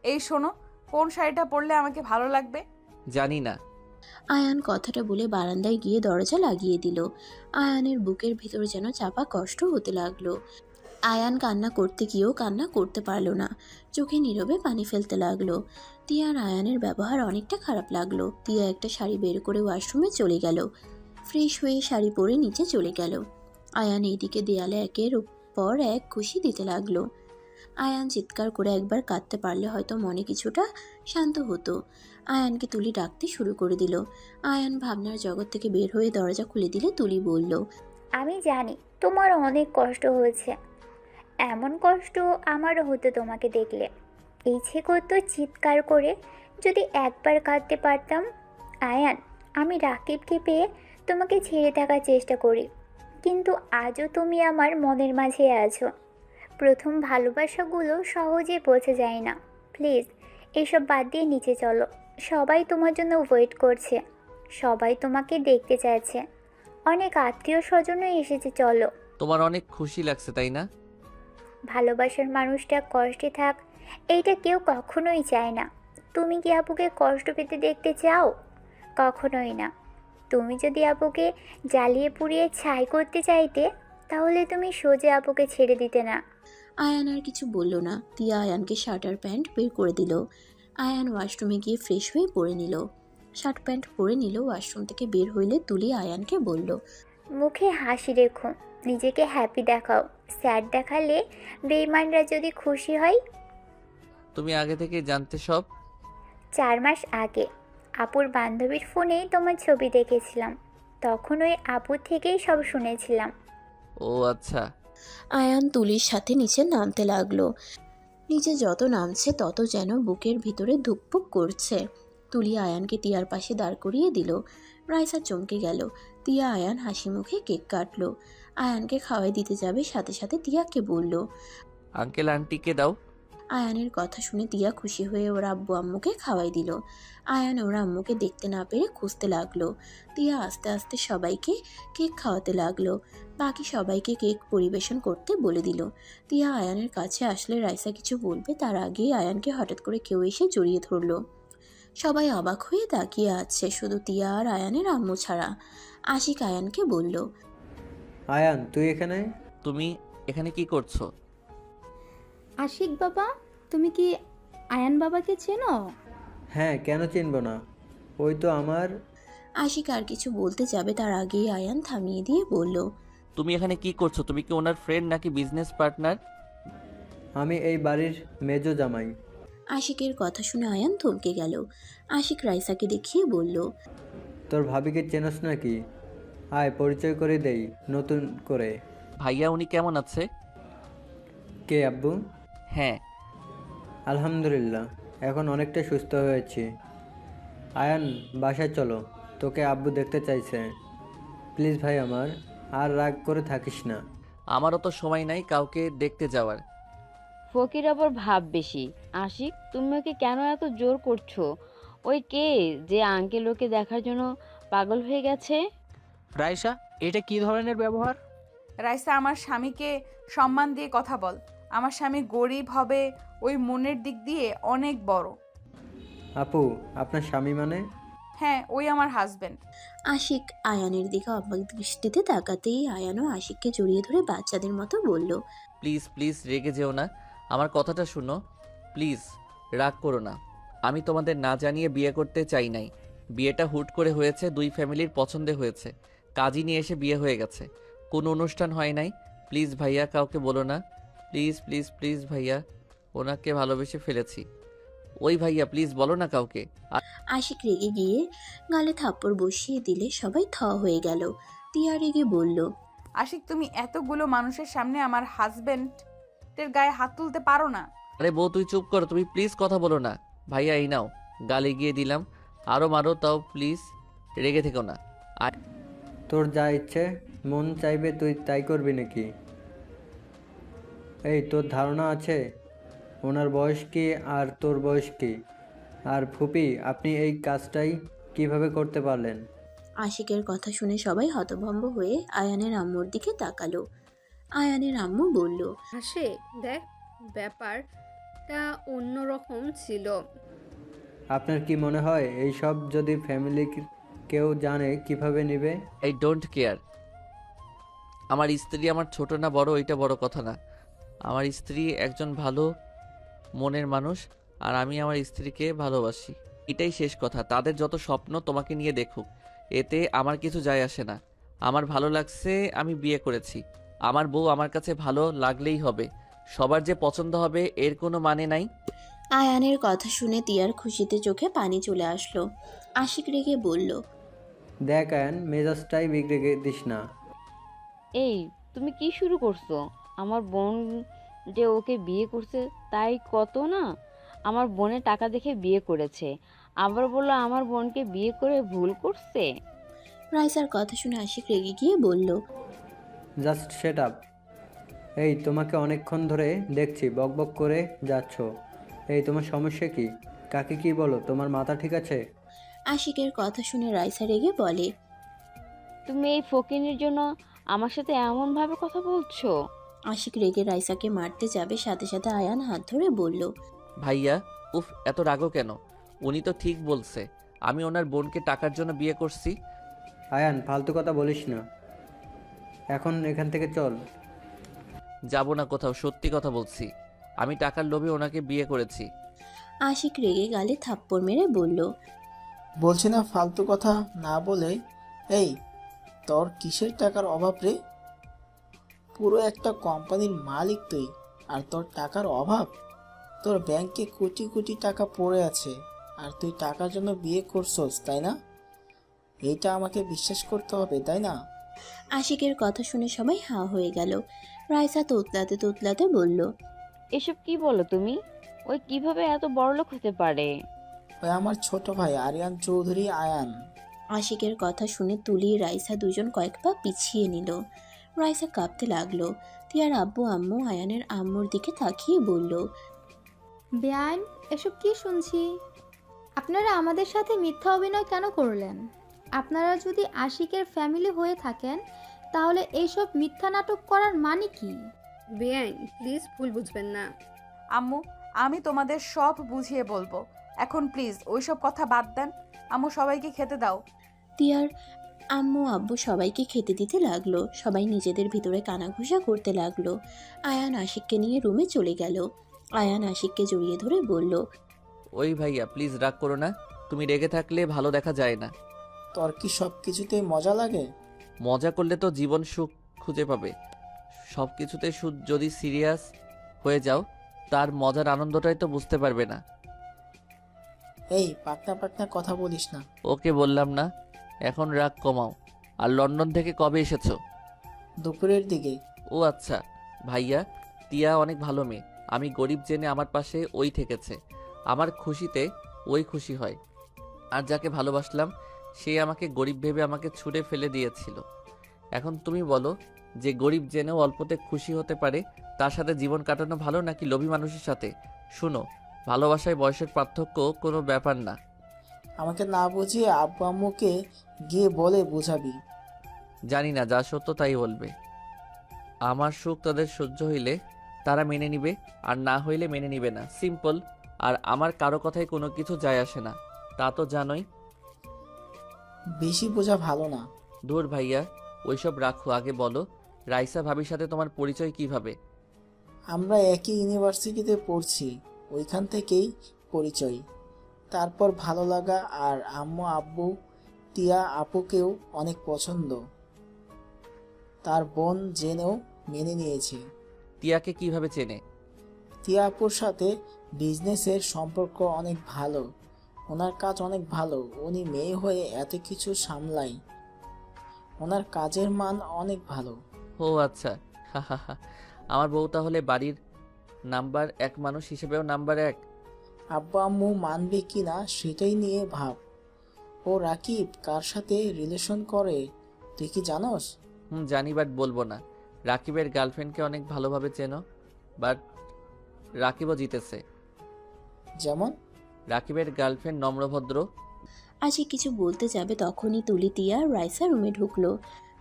এই শোনো, কোন শাড়িটা পরলে আমাকে ভালো লাগবে? জানি না। আয়ান কথাটা বলে বারান্দায় গিয়ে দরজা লাগিয়ে দিল। আয়ানের বুকের ভিতর যেন চাপা কষ্ট হতে লাগলো। আয়ান কান্না করতে গিয়েও কান্না করতে পারলো না। চোখে নীরবে পানি ফেলতে লাগলো। তিয়ার আয়ানের ব্যবহার অনেকটা খারাপ লাগলো। তিয়া একটা শাড়ি বের করে ওয়াশরুমে চলে গেল। ফ্রেশ হয়ে শাড়ি পরে নিচে চলে গেল। আয়ান এইদিকে দেয়ালে একের পর এক খুশি দিতে লাগলো। আয়ান চিৎকার করে একবার কাঁদতে পারলে হয়তো মনে কিছুটা শান্ত হতো। আয়ানকে তুলি ডাকতে শুরু করে দিল। আয়ান ভাবনার জগৎ থেকে বের হয়ে দরজা খুলে দিলে তুলি বলল, আমি জানি তোমার অনেক কষ্ট হয়েছে। এমন কষ্ট আমারও হতো তোমাকে দেখলে। ইচ্ছে করতো চিৎকার করে যদি একবার কাঁদতে পারতাম। আয়ান, আমি রাকিবকে পেয়ে তোমাকে ছেড়ে থাকার চেষ্টা করি, কিন্তু আজও তুমি আমার মনের মাঝে আছো। প্রথম ভালোবাসাগুলো সহজে বোঝা যায় না। প্লিজ এসব বাদ দিয়ে নিচে চলো। সবাই তোমার জন্য ওয়েট করছে, সবাই তোমাকে দেখতে চাইছে, অনেক আত্মীয় স্বজনও এসেছে। চলো। তোমার অনেক খুশি লাগছে তাই না? ভালোবাসার মানুষটা কষ্টে থাক, এইটা কেউ কখনোই চায় না। তুমি কি আপুকে কষ্ট পেতে দেখতে চাও? কখনোই না। তুমি যদি আপুকে জ্বালিয়ে পুড়িয়ে ছাই করতে চাইতে, তাহলে তুমি সোজা আপুকে ছেড়ে দিতে না। আয়ান আর কিছু বলল না। তিয়া আয়ানকে শার্ট আর প্যান্ট বের করে দিল। আয়ান ওয়াশরুমে গিয়ে ফ্রেশ হয়ে পরে নিল। শার্ট প্যান্ট পরে নিল। ওয়াশরুম থেকে বের হইলে তুলি আয়ানকে বলল, মুখে হাসি রেখো, নিজেকে হ্যাপি দেখাও। স্যাড দেখালে বেইমানরা যদি খুশি হয়। তুমি আগে থেকে জানতে সব? 4 মাস আগে আপুর বান্ধবীর ফোনে তোমার ছবি দেখেছিলাম, তখন ওই আপুর থেকেই সব শুনেছিলাম। ও আচ্ছা। আয়ান তুলির সাথে নিচে নামতে লাগলো। নিচে যত নামছে তত যেন বুকের ভিতরে ধুকপুক করছে। তুলি আয়ানকে তিয়ার পাশে দাঁড় করিয়ে দিল। রাইসা চমকে গেল। তিয়া আয়ান হাসি মুখে কেক কাটলো। আয়ানকে খাওয়াই দিতে যাবে, সাথে সাথে তিয়াকে বলল, আঙ্কেল আন্টিকে দাও। আয়ানের কথা শুনে তিয়া খুশি হয়ে ওর আব্বু আম্মুকে খাওয়াই দিল। আয়ান ওর আম্মুকে দেখতে না পেরে খুঁজতে লাগলো। তিয়া আস্তে আস্তে সবাইকে কেক খাওয়াতে লাগলো। বাকি সবাইকে কেক পরিবেশন করতে বলে দিল। তিয়া আয়ানের কাছে আসলে রাইসা কিছু বলবে তার আগেই আয়ানকে হঠাৎ করে কেউ এসে জড়িয়ে ধরলো। সবাই অবাক হয়ে তাকিয়ে আছে, শুধু তিয়া আর আয়ানের আম্মু ছাড়া। আশিক আয়ানকে বলল, আয়ান তুই এখানে? তুমি এখানে কি করছো? আশিক বাবা, তুমি কি আয়ান বাবাকে চেনো? হ্যাঁ, কেন চিনব না, ওই তো আমার। আশিক আর কিছু বলতে যাবে তার আগেই আয়ান থামিয়ে দিয়ে বলল, তুমি এখানে কি করছো? তুমি কি ওনার ফ্রেন্ড নাকি বিজনেস পার্টনার? আমি এই বাড়ির মেজো জামাই। আশিকের কথা শুনে আয়ান থমকে গেল। আশিক রাইসাকে দেখিয়ে বলল, তোর ভাবিকে চেনস নাকি? আয় পরিচয় করে দেই নতুন করে। ভাইয়া উনি কেমন আছে? কে আব্বু? হ্যাঁ। আলহামদুলিল্লাহ, এখন অনেকটা সুস্থ হয়েছি। আয়ান বাসায় চলো, তোকে আব্বু দেখতে চাইছে। প্লিজ ভাই আমার, আর রাগ করে থাকিস না। আমারও তো সময় নাই কাউকে দেখতে যাওয়ার। ফকির আবার ভাব বেশি। আশিক, তুমি ওকে কেন এত জোর করছো? ওই কে যে আঙ্কেল ওকে দেখার জন্য পাগল হয়ে গেছে? রাইসা, এটা কি ধরনের ব্যবহার? রাইসা, আমার স্বামীকে সম্মান দিয়ে কথা বল। আমার স্বামী গরিব হবে ওই মনের দিক দিয়ে অনেক বড়। আপু, আপনার স্বামী মানে? হ্যাঁ, ওই আমার হাজবেন্ড। আশিক আয়ানের দিকে অবাক দৃষ্টিতে তাকাতেই আয়ানও আশিককে জড়িয়ে ধরে বাচ্চাদের মতো বলল, প্লিজ প্লিজ রেগে যেও না, আমার কথাটা শুনো। প্লিজ রাগ করো না। আমি তোমাদের না জানিয়ে বিয়ে করতে চাই নাই। বিয়েটা হুট করে হয়েছে, দুই ফ্যামিলির পছন্দে হয়েছে। কাজী নিয়ে এসে বিয়ে হয়ে গেছে, কোনো অনুষ্ঠান হয় নাই। প্লিজ ভাইয়া কাউকে বলো না। প্লিজ প্লিজ প্লিজ ভাইয়া, ওনাকে ভালোবেসে ফেলেছি। ওই ভাইয়া প্লিজ বলো না কাউকে। আশিক রেগে গিয়ে গালে থাপ্পড় বসিয়ে দিলে সবাই থ হয়ে গেল। তিয়া রেগে বলল, আশিক, তুমি এতগুলো মানুষের সামনে আমার হাজবেন্ডের গায়ে হাত তুলতে পারো না। আরে বউ তুই চুপ করো, তুমি প্লিজ কথা বলো না। ভাইয়া এই নাও, গালে গিয়ে দিলাম, আরও মারো, তাও প্লিজ রেগে থেকো না। আর তোর যা ইচ্ছে মন চাইবে তুই তাই করবি নাকি? এই তোর ধারণা আছে ওনার বয়স কি আর তোর বয়স কি? আর ফুপি, আপনি এই কাজটাই কিভাবে করতে পারলেন? আশিকের কথা শুনে সবাই হতভম্ব হয়ে আয়ানের আম্মুর দিকে তাকালো। আয়ানের আম্মু বলল, আসে দেখ, ব্যাপারটা অন্যরকম ছিল। আপনার কি মনে হয় এই সব যদি ফ্যামিলি কেউ জানে কিভাবে নেবে? I don't care. আমার স্ত্রী আমার ছোট না বড় এটা বড় কথা না। আমার স্ত্রী একজন ভালো মনের মানুষ, আর আমি আমার স্ত্রীকে ভালোবাসি, এটাই শেষ কথা। তাদের যত স্বপ্ন তোমাকে নিয়ে দেখুক, এতে আমার কিছু যায় আসে না। আমার ভালো লাগছে, আমি বিয়ে করেছি। আমার বউ আমার কাছে ভালো লাগলেই হবে। সবার যে পছন্দ হবে এর কোনো মানে নাই। আয়ানের কথা শুনে তিয়ার খুশিতে চোখে পানি চলে আসলো। আশিক রেগে বলল, দেখ আয়ান, মেজাজটাই বিগড়ে দিস না। এই, তুমি কি শুরু করছো? আমার বোন যে ওকে বিয়ে করছে তাই কত না? আমার বোনের টাকা দেখে বিয়ে করেছে, আবার বললো আমার বোনকে বিয়ে করে ভুল করছে। রাইসার কথা শুনে আশিক রেগে গিয়ে বলল, জাস্ট শেট আপ। এই তোমাকে অনেকক্ষণ ধরে দেখছি বকবক করে যাচ্ছ। এই তোমার সমস্যা কি? কাকে কি বলো? তোমার মাথা ঠিক আছে? আশিকের কথা শুনে রাইসা রেগে বলে, তুমি এই ফকিনের জন্য আমার সাথে এমনভাবে কথা বলছো? আশিক রেগে রাইসাকে মারতে যাবে, সাথে সাথে আয়ান হাত ধরে বলল, ভাইয়া উফ, এত রাগও কেন? উনি তো ঠিক বলছে, আমি ওনার বোনকে টাকার জন্য বিয়ে করছি। আয়ান ফালতু কথা বলিস না, এখন এখান থেকে চল। যাব না কোথাও, সত্যি কথা বলছি। আমি টাকার লোভে ওনাকে বিয়ে করেছি। আশিক রেগে গালে থাপ্পড় মেরে বলল, বলছি না ফালতু কথা না বলে। এই, তোর কিসের টাকার অভাব রে? পুরো একটা কোম্পানির মালিক তুই, আর তোর টাকার অভাব? তোর ব্যাংকে কোটি কোটি টাকা পড়ে আছে, আর তুই টাকার জন্য বিয়ে করছস, তাই না? এইটা আমাকে বিশ্বাস করতে হবে, তাই না? আশিকের কথা শুনে সবাই হাঁ হয়ে গেল। রাইসা তোতলাতে তোতলাতে বলল, এসব কি বলো তুমি? ওই কিভাবে এত বড়লোক হতে পারে? ওই আমার ছোট ভাই আরিয়ান চৌধুরী আয়ান। আশিকের কথা শুনে তুলি রাইসা দুজন কয়েক পা পিছিয়ে নিল। রাইসা কাঁপতে লাগলো। তিয়ার আব্বু আম্মু আয়ানের আম্মুর দিকে তাকিয়ে বলল, বেআইন, এসব কি শুনছি? আপনারা আমাদের সাথে মিথ্যা অভিনয় কেন করলেন? আপনারা যদি আশিকের ফ্যামিলি হয়ে থাকেন তাহলে এইসব মিথ্যা নাটক করার মানে কি? বেআইন, প্লিজ ভুল বুঝবেন না। আম্মু, আমি তোমাদের সব বুঝিয়ে বলবো। এখন প্লিজ ওইসব কথা বাদ দেন। আম্মু, সবাইকে খেতে দাও। তিয়ার আম্মু আব্বু সবাইকে খেতে দিতে লাগলো। সবাই নিজেদের ভিতরে কানাঘুষা করতে লাগলো। আয়ান আশিককে নিয়ে রুমে চলে গেল। আয়ান আশিককে জড়িয়ে ধরে বলল, ওই ভাইয়া প্লিজ রাগ করো না, তুমি রেগে থাকলে ভালো দেখা যায় না। তোর কি সব কিছুতেই মজা লাগে? মজা করলে তো জীবন সুখ খুঁজে পাবে। সব কিছুতে যদি সিরিয়াস হয়ে যাও, তার মজার আনন্দটাই তো বুঝতে পারবে না। এই পাকনা পাকনা কথা বলিস না। ওকে বললাম না, এখন রাগ কমাও। আর লন্ডন থেকে কবে এসেছো? দুপুরের দিকে। ও আচ্ছা। ভাইয়া, টিয়া অনেক ভালো মেয়ে। আমি গরিব জেনে আমার পাশে ওই থেকেছে। আমার খুশিতে ওই খুশি হয়। আর যাকে ভালোবাসলাম সে আমাকে গরিব ভেবে আমাকে ছুঁড়ে ফেলে দিয়েছিল। এখন তুমি বলো, যে গরিব জেনেও অল্পতে খুশি হতে পারে, তার সাথে জীবন কাটানো ভালো নাকি লোভী মানুষের সাথে? শুনো, ভালোবাসায় বয়সের পার্থক্য কোনো ব্যাপার না। আমাকে না বুঝিয়ে আব্বু আম্মুকে গিয়ে বলে বোঝাবি। জানি না, যা সত্য তাই বলবে। আমার সুখ তাদের সহ্য হইলে তারা মেনে নিবে, আর না হইলে মেনে নিবে না, সিম্পল। আর আমার কারো কথায় কোনো কিছু যায় আসে না, তা তো জানোই। বেশি বোঝা ভালো না। দূর ভাইয়া, ওইসব রাখো, আগে বলো রাইসা ভাবির সাথে তোমার পরিচয় কিভাবে? আমরা একই ইউনিভার্সিটিতে পড়ছি, ওইখান থেকেই পরিচয়। তারপর ভালো লাগা, আর আম্মু আব্বু টিয়া আপুকেও অনেক পছন্দ। তার বোন জেনেও মেনে নিয়েছে। টিয়াকে কিভাবে চেনে? টিয়া আপুর সাথে বিজনেসের সম্পর্ক অনেক ভালো। ওনার কাজ অনেক ভালো, উনি মেয়ে হয়ে এত কিছু সামলায়। ওনার কাজের মান অনেক ভালো। ও আচ্ছা, হা হা হা। আমার বউ তাহলে বাড়ির নাম্বার 1 মানুষ হিসেবেও নাম্বার 1। আব্বু আম্মু মানবে কি না সেটাই নিয়ে ভাব। ও রাকিব কার সাথে রিলেশন করে তুই কি জানোস? জানি, বাট বলবো না। রাকিবের গার্লফ্রেন্ডকে অনেক ভালোভাবে চেনো, বাট রাকিবও জিতেছে। যেমন? রাকিবের গার্লফ্রেন্ড নম্রভদ্র। আশিক কিছু বলতে যাবে তখনই তুলি টিয়া রাইসা রুমে ঢুকলো।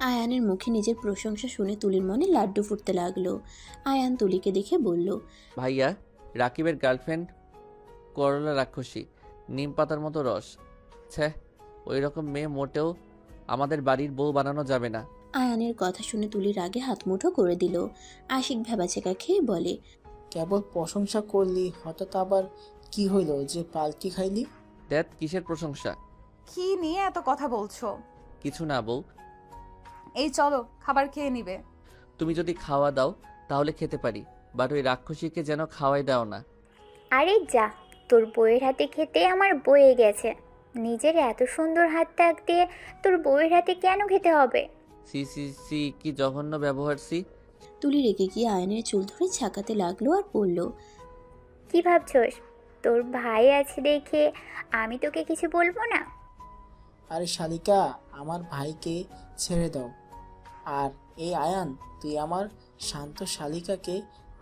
আয়ানের মুখে নিজের প্রশংসা শুনে তুলির মনে লাড্ডু ফুটতে লাগলো। আয়ান তুলিকে দেখে বলল, ভাইয়া, রাকিবের গার্লফ্রেন্ড করলা রাক্ষসী, নিম পাতার মতো রস। ছ্যাঃ, ওই রকম মেয়ে মোটেও আমাদের বাড়ির বউ বানানো যাবে না। আয়ানের কথা শুনে তুলির আগে হাত মুঠো করে দিল। আশিক ভেবাচেকা খেয়ে বলে, কেবল প্রশংসা করলি, হঠাৎ আবার কি হইল যে পালকি খাইলি? দেখ, কিসের প্রশংসা? কি নিয়ে এত কথা বলছো? কিছু না বউ। এই চলো, খাবার খেয়ে নিবে। তুমি যদি খাওয়া দাও তাহলে খেতে পারি, বাট ওই রাক্ষসীকে যেন খাওয়াই দাও না। আরে যা, তোর বউয়ের হাতে খেতে আমার বয়ে গেছে। নিজের এত সুন্দর হাত থাকতে তোর বউয়ের হাতে কেন খেতে হবে? সি সি সি, কি জঘন্য ব্যবহার সি। তুলি রেগে গিয়ে আয়নের চুল ধরে ছাকাতে লাগলো আর বলল, কি ভাবছস তোর ভাই আছে দেখে আমি তোকে কিছু বলবো না? আরে শালিকা, আমার ভাইকে ছেড়ে দাও। আর এই আয়ান, তুই আমার শান্ত শালিকাকে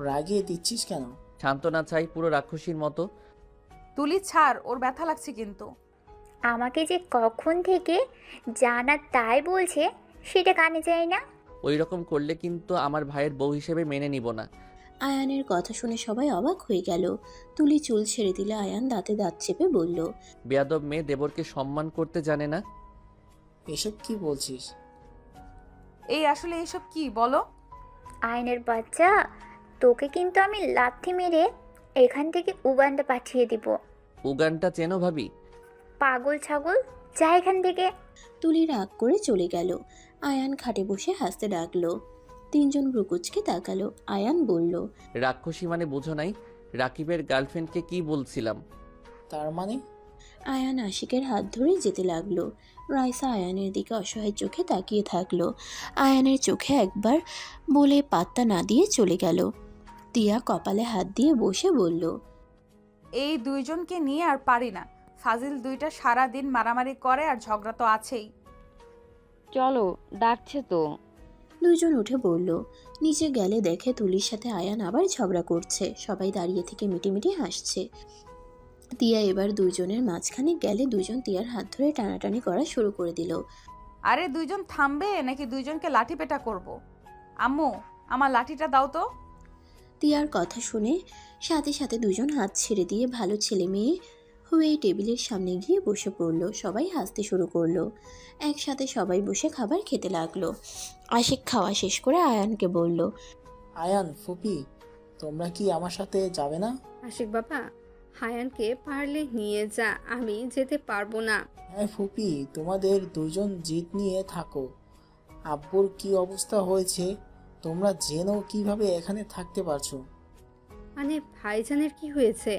রাগিয়ে দিচ্ছিস কেন? শান্ত না চাই, পুরো রাক্ষসীর মতো। তুলি ছাড়, ওর ব্যথা লাগছে কিন্তু। আমাকে যে কখন থেকে জানা তাই বলছে সেটা কানে যায় না। ওই রকম করলে কিন্তু আমার ভাইয়ের বউ হিসেবে মেনে নিব না। আয়ানের কথা শুনে সবাই অবাক হয়ে গেল। তুলি চুল ছেড়ে দিলে আয়ান দাঁতে দাঁত চেপে বলল, বেয়াদব মেয়ে, দেবরকে সম্মান করতে জানে না। এসব কি বলছিস? এই আসলে এসব কি বলো? আইনের বাচ্চা, তোকে কিন্তু আমি লাথি মেরে এখান থেকে উগান্ডা পাঠিয়ে দিব। উগানটা চেনো ভাবি? পাগল ছাগল, যা এখান থেকে। তুলি রাগ করে চলে গেল। আয়ান খাটে বসে হাসতে ডাকলো। তিনজন ভ্রুকুচকে তাকালো। আয়ান বলল, রাক্ষসী মানে বুঝো নাই? রাকিবের গার্লফ্রেন্ডকে কি বলছিলাম। তার মানে? আয়ান আশিকের হাত ধরে যেতে লাগলো। রাইসা আয়ানের দিকে অসহায় চোখে তাকিয়ে থাকলো। আয়ানের চোখে একবার বলে পাত্তা না দিয়ে চলে গেল। টিয়া কপালে হাত দিয়ে বসে বলল, এই দুইজনকে নিয়ে আর পারি না। ফাজিল দুইটা সারা দিন মারামারি করে আর ঝগড়া তো আছেই। চলো, ডাকছে তো। দুইজন উঠে পড়ল। নিচে গেলে দেখে তুলির সাথে আয়ান আবার ঝগড়া করছে। সবাই দাঁড়িয়ে থেকে মিটিমিটি হাসছে। টিয়া এবার দুইজনের মাঝখানে গেলে দুইজন টিয়ার হাত ধরে টানাটানি করা শুরু করে দিল। আরে দুইজন থামবে নাকি দুইজনকে লাঠি পেটা করব? আম্মু, আমার লাঠিটা দাও তো। টিয়ার কথা শুনে সাথে সাথে দুজন হাত ছেড়ে দিয়ে ভালো ছেলে মেয়ে হয়ে টেবিলের সামনে গিয়ে বসে পড়ল। সবাই হাসতে শুরু করলো। একসাথে সবাই বসে খাবার খেতে লাগলো। আশিক খাওয়া শেষ করে আয়ানকে বলল, আয়ান, ফুপি, তোমরা কি আমার সাথে যাবে না? আশিক বাবা, হায়ানকে পারলে নিয়ে যা, আমি যেতে পারবো না। হ্যাঁ ফুপি, তোমাদের দুজন জিদ নিয়ে থাকো, আব্বুর কি অবস্থা হয়েছে তোমরা জেনেও কিভাবে এখানে থাকতে পারছো? মানে ভাইজানের কি হয়েছে?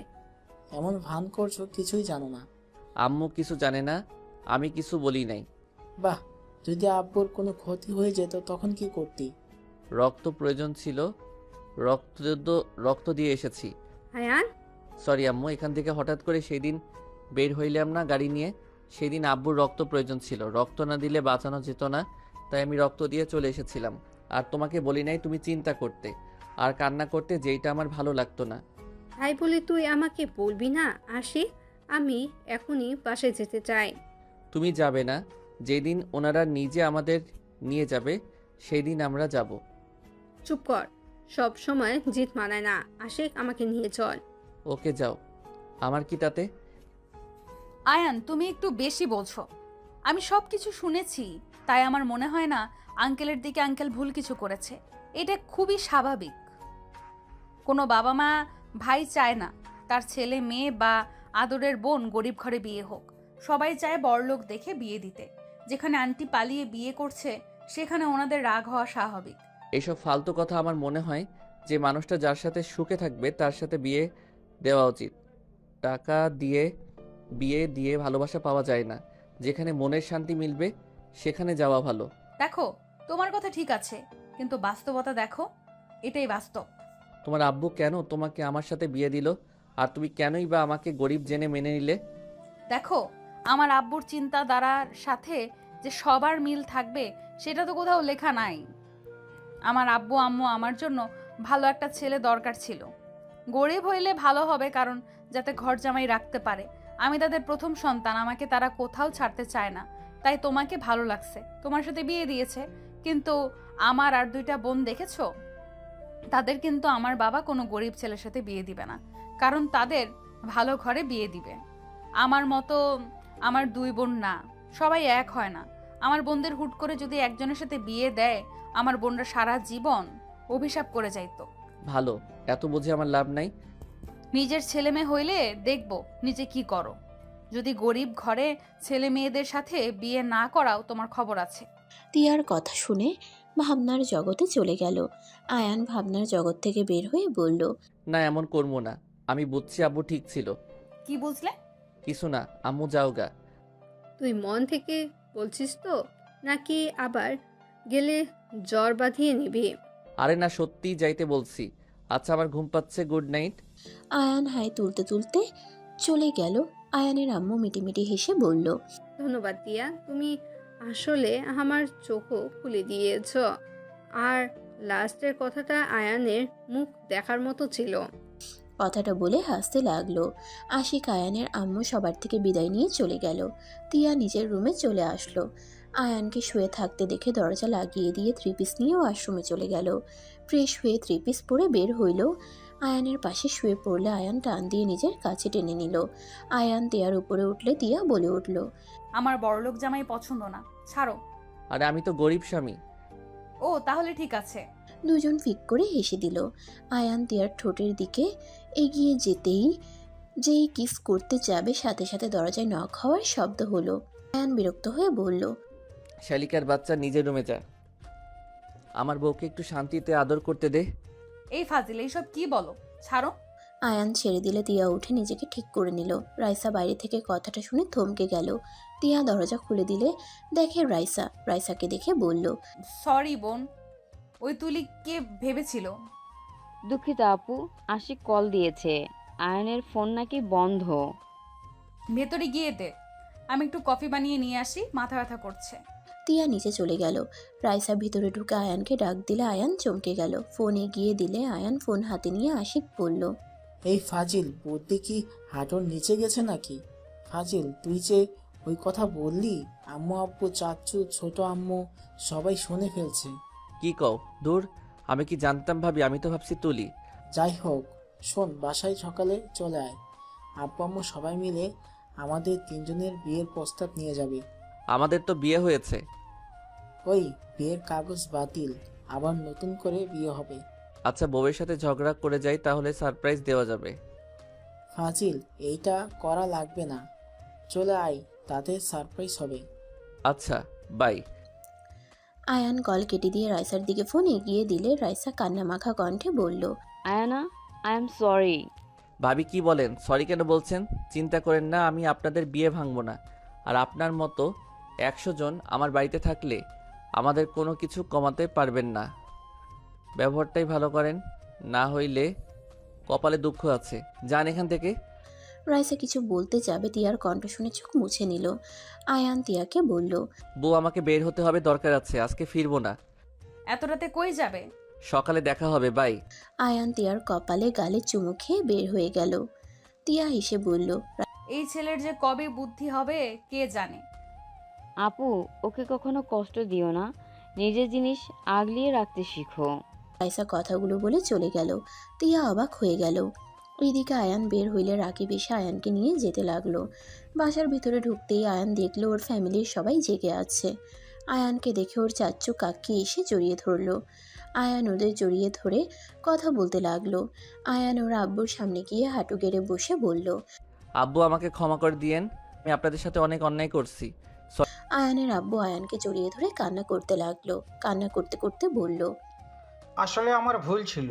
এমন ভান করছো কিছুই জানো না। আম্মু কিছু জানে না, আমি কিছু বলি নাই। বাহ, যদি আব্বুর কোনো ক্ষতি হয়ে যেত তখন কি করতি? রক্ত প্রয়োজন ছিল, রক্ত দিয়ে এসেছি। আয়ান, সরি আম্মু, এখান থেকে হঠাৎ করে সেদিন বের হইলাম না গাড়ি নিয়ে, সেদিন আব্বুর রক্ত প্রয়োজন ছিল, রক্ত না দিলে বাঁচানো যেত না, তাই আমি রক্ত দিয়ে চলে এসেছিলাম। আর তোমাকে বলি নাই তুমি চিন্তা করতে আর কান্না করতে, যেইটা আমার ভালো লাগতো না। তাই বলে তুই আমাকে বলবি না? আসি, আমি এখনই বাসায় যেতে চাই। তুমি যাবে না, যেদিন ওনারা নিজে আমাদের নিয়ে যাবে সেই দিন আমরা যাব। চুপ কর, সব সময় জিত মানায় না। আশিক, আমাকে নিয়ে চল। ওকে যাও, আমার কি তাতে? আয়ান, তুমি একটু বেশি বলছো। আমি সব কিছু শুনেছি, তাই আমার মনে হয় না আঙ্কেলের দিকে আঙ্কেল ভুল কিছু করেছে। এটা খুবই স্বাভাবিক। কোনো বাবা মা ভাই চায় না তার ছেলে মেয়ে বা আদরের বোন গরিব ঘরে বিয়ে হোক। সবাই চায় বড়লোক দেখে বিয়ে দিতে। যেখানে আন্টি পালিয়ে বিয়ে করছে সেখানে ওনাদের রাগ হওয়া স্বাভাবিক। এইসব ফালতু কথা আমার মনে হয় যে মানুষটা যার সাথে সুখে থাকবে তার সাথে বিয়ে দেওয়া উচিত। টাকা দিয়ে বিয়ে দিয়ে ভালোবাসা পাওয়া যায় না। যেখানে মনের শান্তি মিলবে সেখানে যাওয়া ভালো। দেখো, তোমার কথা ঠিক আছে, কিন্তু বাস্তবতা দেখো, এটাই বাস্তব। তোমার আব্বু কেন তোমাকে আমার সাথে বিয়ে দিল, আর তুমি কেনই বা আমাকে গরিব জেনে মেনে নিলে? দেখো, আমার আব্বুর চিন্তাধারার সাথে যে সবার মিল থাকবে সেটা তো কোথাও লেখা নাই। আমার আব্বু আম্মু আমার জন্য ভালো একটা ছেলে দরকার ছিল। গরিব হইলে ভালো হবে, কারণ যাতে ঘর জামাই রাখতে পারে। আমি তাদের প্রথম সন্তান, আমাকে তারা কোথাও ছাড়তে চায় না। তাই তোমাকে ভালো লাগছে, তোমার সাথে বিয়ে দিয়েছে। কিন্তু আমার আর দুইটা বোন দেখেছো, তাদের কিন্তু আমার বাবা কোনো গরিব ছেলের সাথে বিয়ে দিবে না, কারণ তাদের ভালো ঘরে বিয়ে দিবে। আমার মতো আমার দুই বোন না, সবাই এক হয় না। আমার বোনদের হুট করে যদি একজনের সাথে বিয়ে দেয়, আমার বোনরা সারা জীবন অভিশাপ করে যাইতো। ভালো, এত বুঝে আমার লাভ নাই। নিজের ছেলে মেয়ে হইলে দেখবো নিজে কি করো। যদি গরিব ঘরে ছেলে মেয়েদের সাথে বিয়ে না করাও, তোমার খবর আছে। তিয়ার কথা শুনে ভাবনার জগতে চলে গেল। আয়ান ভাবনার জগৎ থেকে বের হয়ে বলল, না, এমন করবো না। আমি বুঝছি আব্বু ঠিক ছিল। কি বুঝলে? কিছু না, আম্মু যাও গা। তুই মন থেকে বলছিস তো, নাকি আবার গেলে জ্বর বাঁধিয়ে নিবি? আরে না, সত্যিই যাইতে বলছি। আচ্ছা, আমার ঘুম পাচ্ছে, গুড নাইট। আয়ান হাই তুলতে তুলতে চলে গেল। আয়ানের আম্মু মিটিমিটি হেসে বলল, ধন্যবাদ দিয়া, তুমি আসলে আমার চোখও খুলে দিয়েছ। আর লাস্টের কথাটা আয়ানের মুখ দেখার মতো ছিল। কথাটা বলে হাসতে লাগলো। আশিক আয়ানের আম্মু সবার থেকে বিদায় নিয়ে চলে গেল। তিয়া নিজের রুমে চলে আসলো। আয়ানকে শুয়ে থাকতে দেখে দরজা লাগিয়ে দিয়ে থ্রি পিস নিয়ে ওয়াশরুমে চলে গেল। ফ্রেশ হয়ে থ্রি পিস পরে বের হইল। আয়ানের পাশে শুয়ে পড়লে আয়ান টান দিয়ে নিজের কাছে টেনে নিল। আয়ান তিয়ার উপরে উঠলে তিয়া বলে উঠল, আমার বড়লোক জামাই পছন্দ না, ছাড়ো। আরে আমি তো গরিব স্বামী। ও, তাহলে ঠিক আছে। দুজন ফিক করে হেসে দিল। আয়ান তিয়ার ঠোঁটের দিকে এগিয়ে যেই কিস করতে যাবে, সাথে সাথে দরজায় নক হওয়ার শব্দ হলো। আয়ান বিরক্ত হয়ে বলল, শালিকার বাচ্চা, নিজের রুমে যা। আমার বউকে একটু শান্তিতে আদর করতে দে। এই ফাজিল, এইসব কি বলো, ছাড়ো। আয়ান ছেড়ে দিলে তিয়া উঠে নিজেকে ঠিক করে নিল। রাইসা বাইরে থেকে কথাটা শুনে থমকে গেল। তিয়া দরজা খুলে দিলে দেখে রাইসাকে দেখে বলল, সরি বোন, ওই তুলি কে ভেবেছিল। দুঃখিত আপু, আশিক কল দিয়েছে, আয়নের ফোন নাকি বন্ধ। ভেতরে গিয়ে দে, আমি একটু কফি বানিয়ে নিয়ে আসি, মাথা ব্যথা করছে। তিয়া নিচে চলে গেল। রাইসা ভিতরে ঢুকে আয়ানকে ডাক দিলে আয়ান চমকে গেল। ফোনে গিয়ে দিলে আয়ান ফোন হাতে নিয়ে আশিক বলল, এই ফাজিল, বুদ্ধি কি হাঁটুর নিচে গেছে নাকি? ফাজিল, তুই যে ওই কথা বললি, আম্মু আব্বু চাচ্চু ছোট আম্মু সবাই শুনে ফেলছে। কি কও? দূর, আমি কি জানতাম ভাবি, আমি তো ভাবছি তুলি। যাই হোক, শোন, বাসায় সকালে চলে আয়। আব্বু আম্মু সবাই মিলে আমাদের তিনজনের বিয়ের প্রস্তাব নিয়ে যাবে। আমাদের তো বিয়ে হয়েছে। ওই বিয়ের কাগজ বাতিল, আবার নতুন করে বিয়ে হবে। আচ্ছা, বউয়ের সাথে ঝগড়া করে যাই, তাহলে সারপ্রাইজ দেওয়া যাবে। ফাজিল, এইটা করা লাগবে না, চলে আয়, তাতে সারপ্রাইজ হবে। আচ্ছা, বাই। আয়ান কল কেটে দিয়ে রাইসার দিকে ফোন এগিয়ে দিলে রাইসা কান্নামাখা কণ্ঠে বলল, আয়ানা, আই এম সরি। ভাবি কি বলেন? সরি কেন বলছেন? চিন্তা করেন না, আমি আপনাদের বিয়ে ভাঙবো না। আর আপনার মতো 100 জন আমার বাড়িতে থাকলে আমাদের কোনো কিছু কমাতে পারবেন না। ব্যবহারটাই ভালো করেন, না হইলে কপালে দুঃখ আছে। যান এখান থেকে। রাইসা কিছু বলতে যাবে তিয়ার কণ্ঠ শুনে চোখ মুছে নিল। আয়ান তিয়াকে বলল, বউ আমাকে বের হতে হবে, দরকার আছে, আজকে ফিরবো না। এত রাতে কই যাবে? সকালে দেখা হবে, বাই। আয়ান তিয়ার কপালে গালে চুমু খেয়ে বের হয়ে গেল। তিয়া হেসে বলল, এই ছেলের যে কবে বুদ্ধি হবে কে জানে। আপু, ওকে কখনো কষ্ট দিও না, নিজের জিনিস আগলিয়ে রাখতে শিখো। রাইসা কথাগুলো বলে চলে গেল। তিয়া অবাক হয়ে গেল। ওইদিকে আয়ান বের হইলে রাকিব এসে আয়ানকে নিয়ে যেতে লাগলো। বাসার ভিতরে ঢুকতেই আয়ান দেখলো ওর ফ্যামিলির সবাই জেগে আছে। আয়ানকে দেখে ওর চাচ্চু কাকি এসে জড়িয়ে ধরলো। আয়ান ওদের জড়িয়ে ধরে কথা বলতে লাগলো। আয়ান ওর আব্বুর সামনে গিয়ে হাঁটু গেড়ে বসে বলল, আব্বু আমাকে ক্ষমা করে দিয়েন, আমি আপনাদের সাথে অনেক অন্যায় করছি। আয়ানের আব্বু আয়ানকে জড়িয়ে ধরে কান্না করতে লাগলো। কান্না করতে করতে বলল, আসলে আমার ভুল ছিল।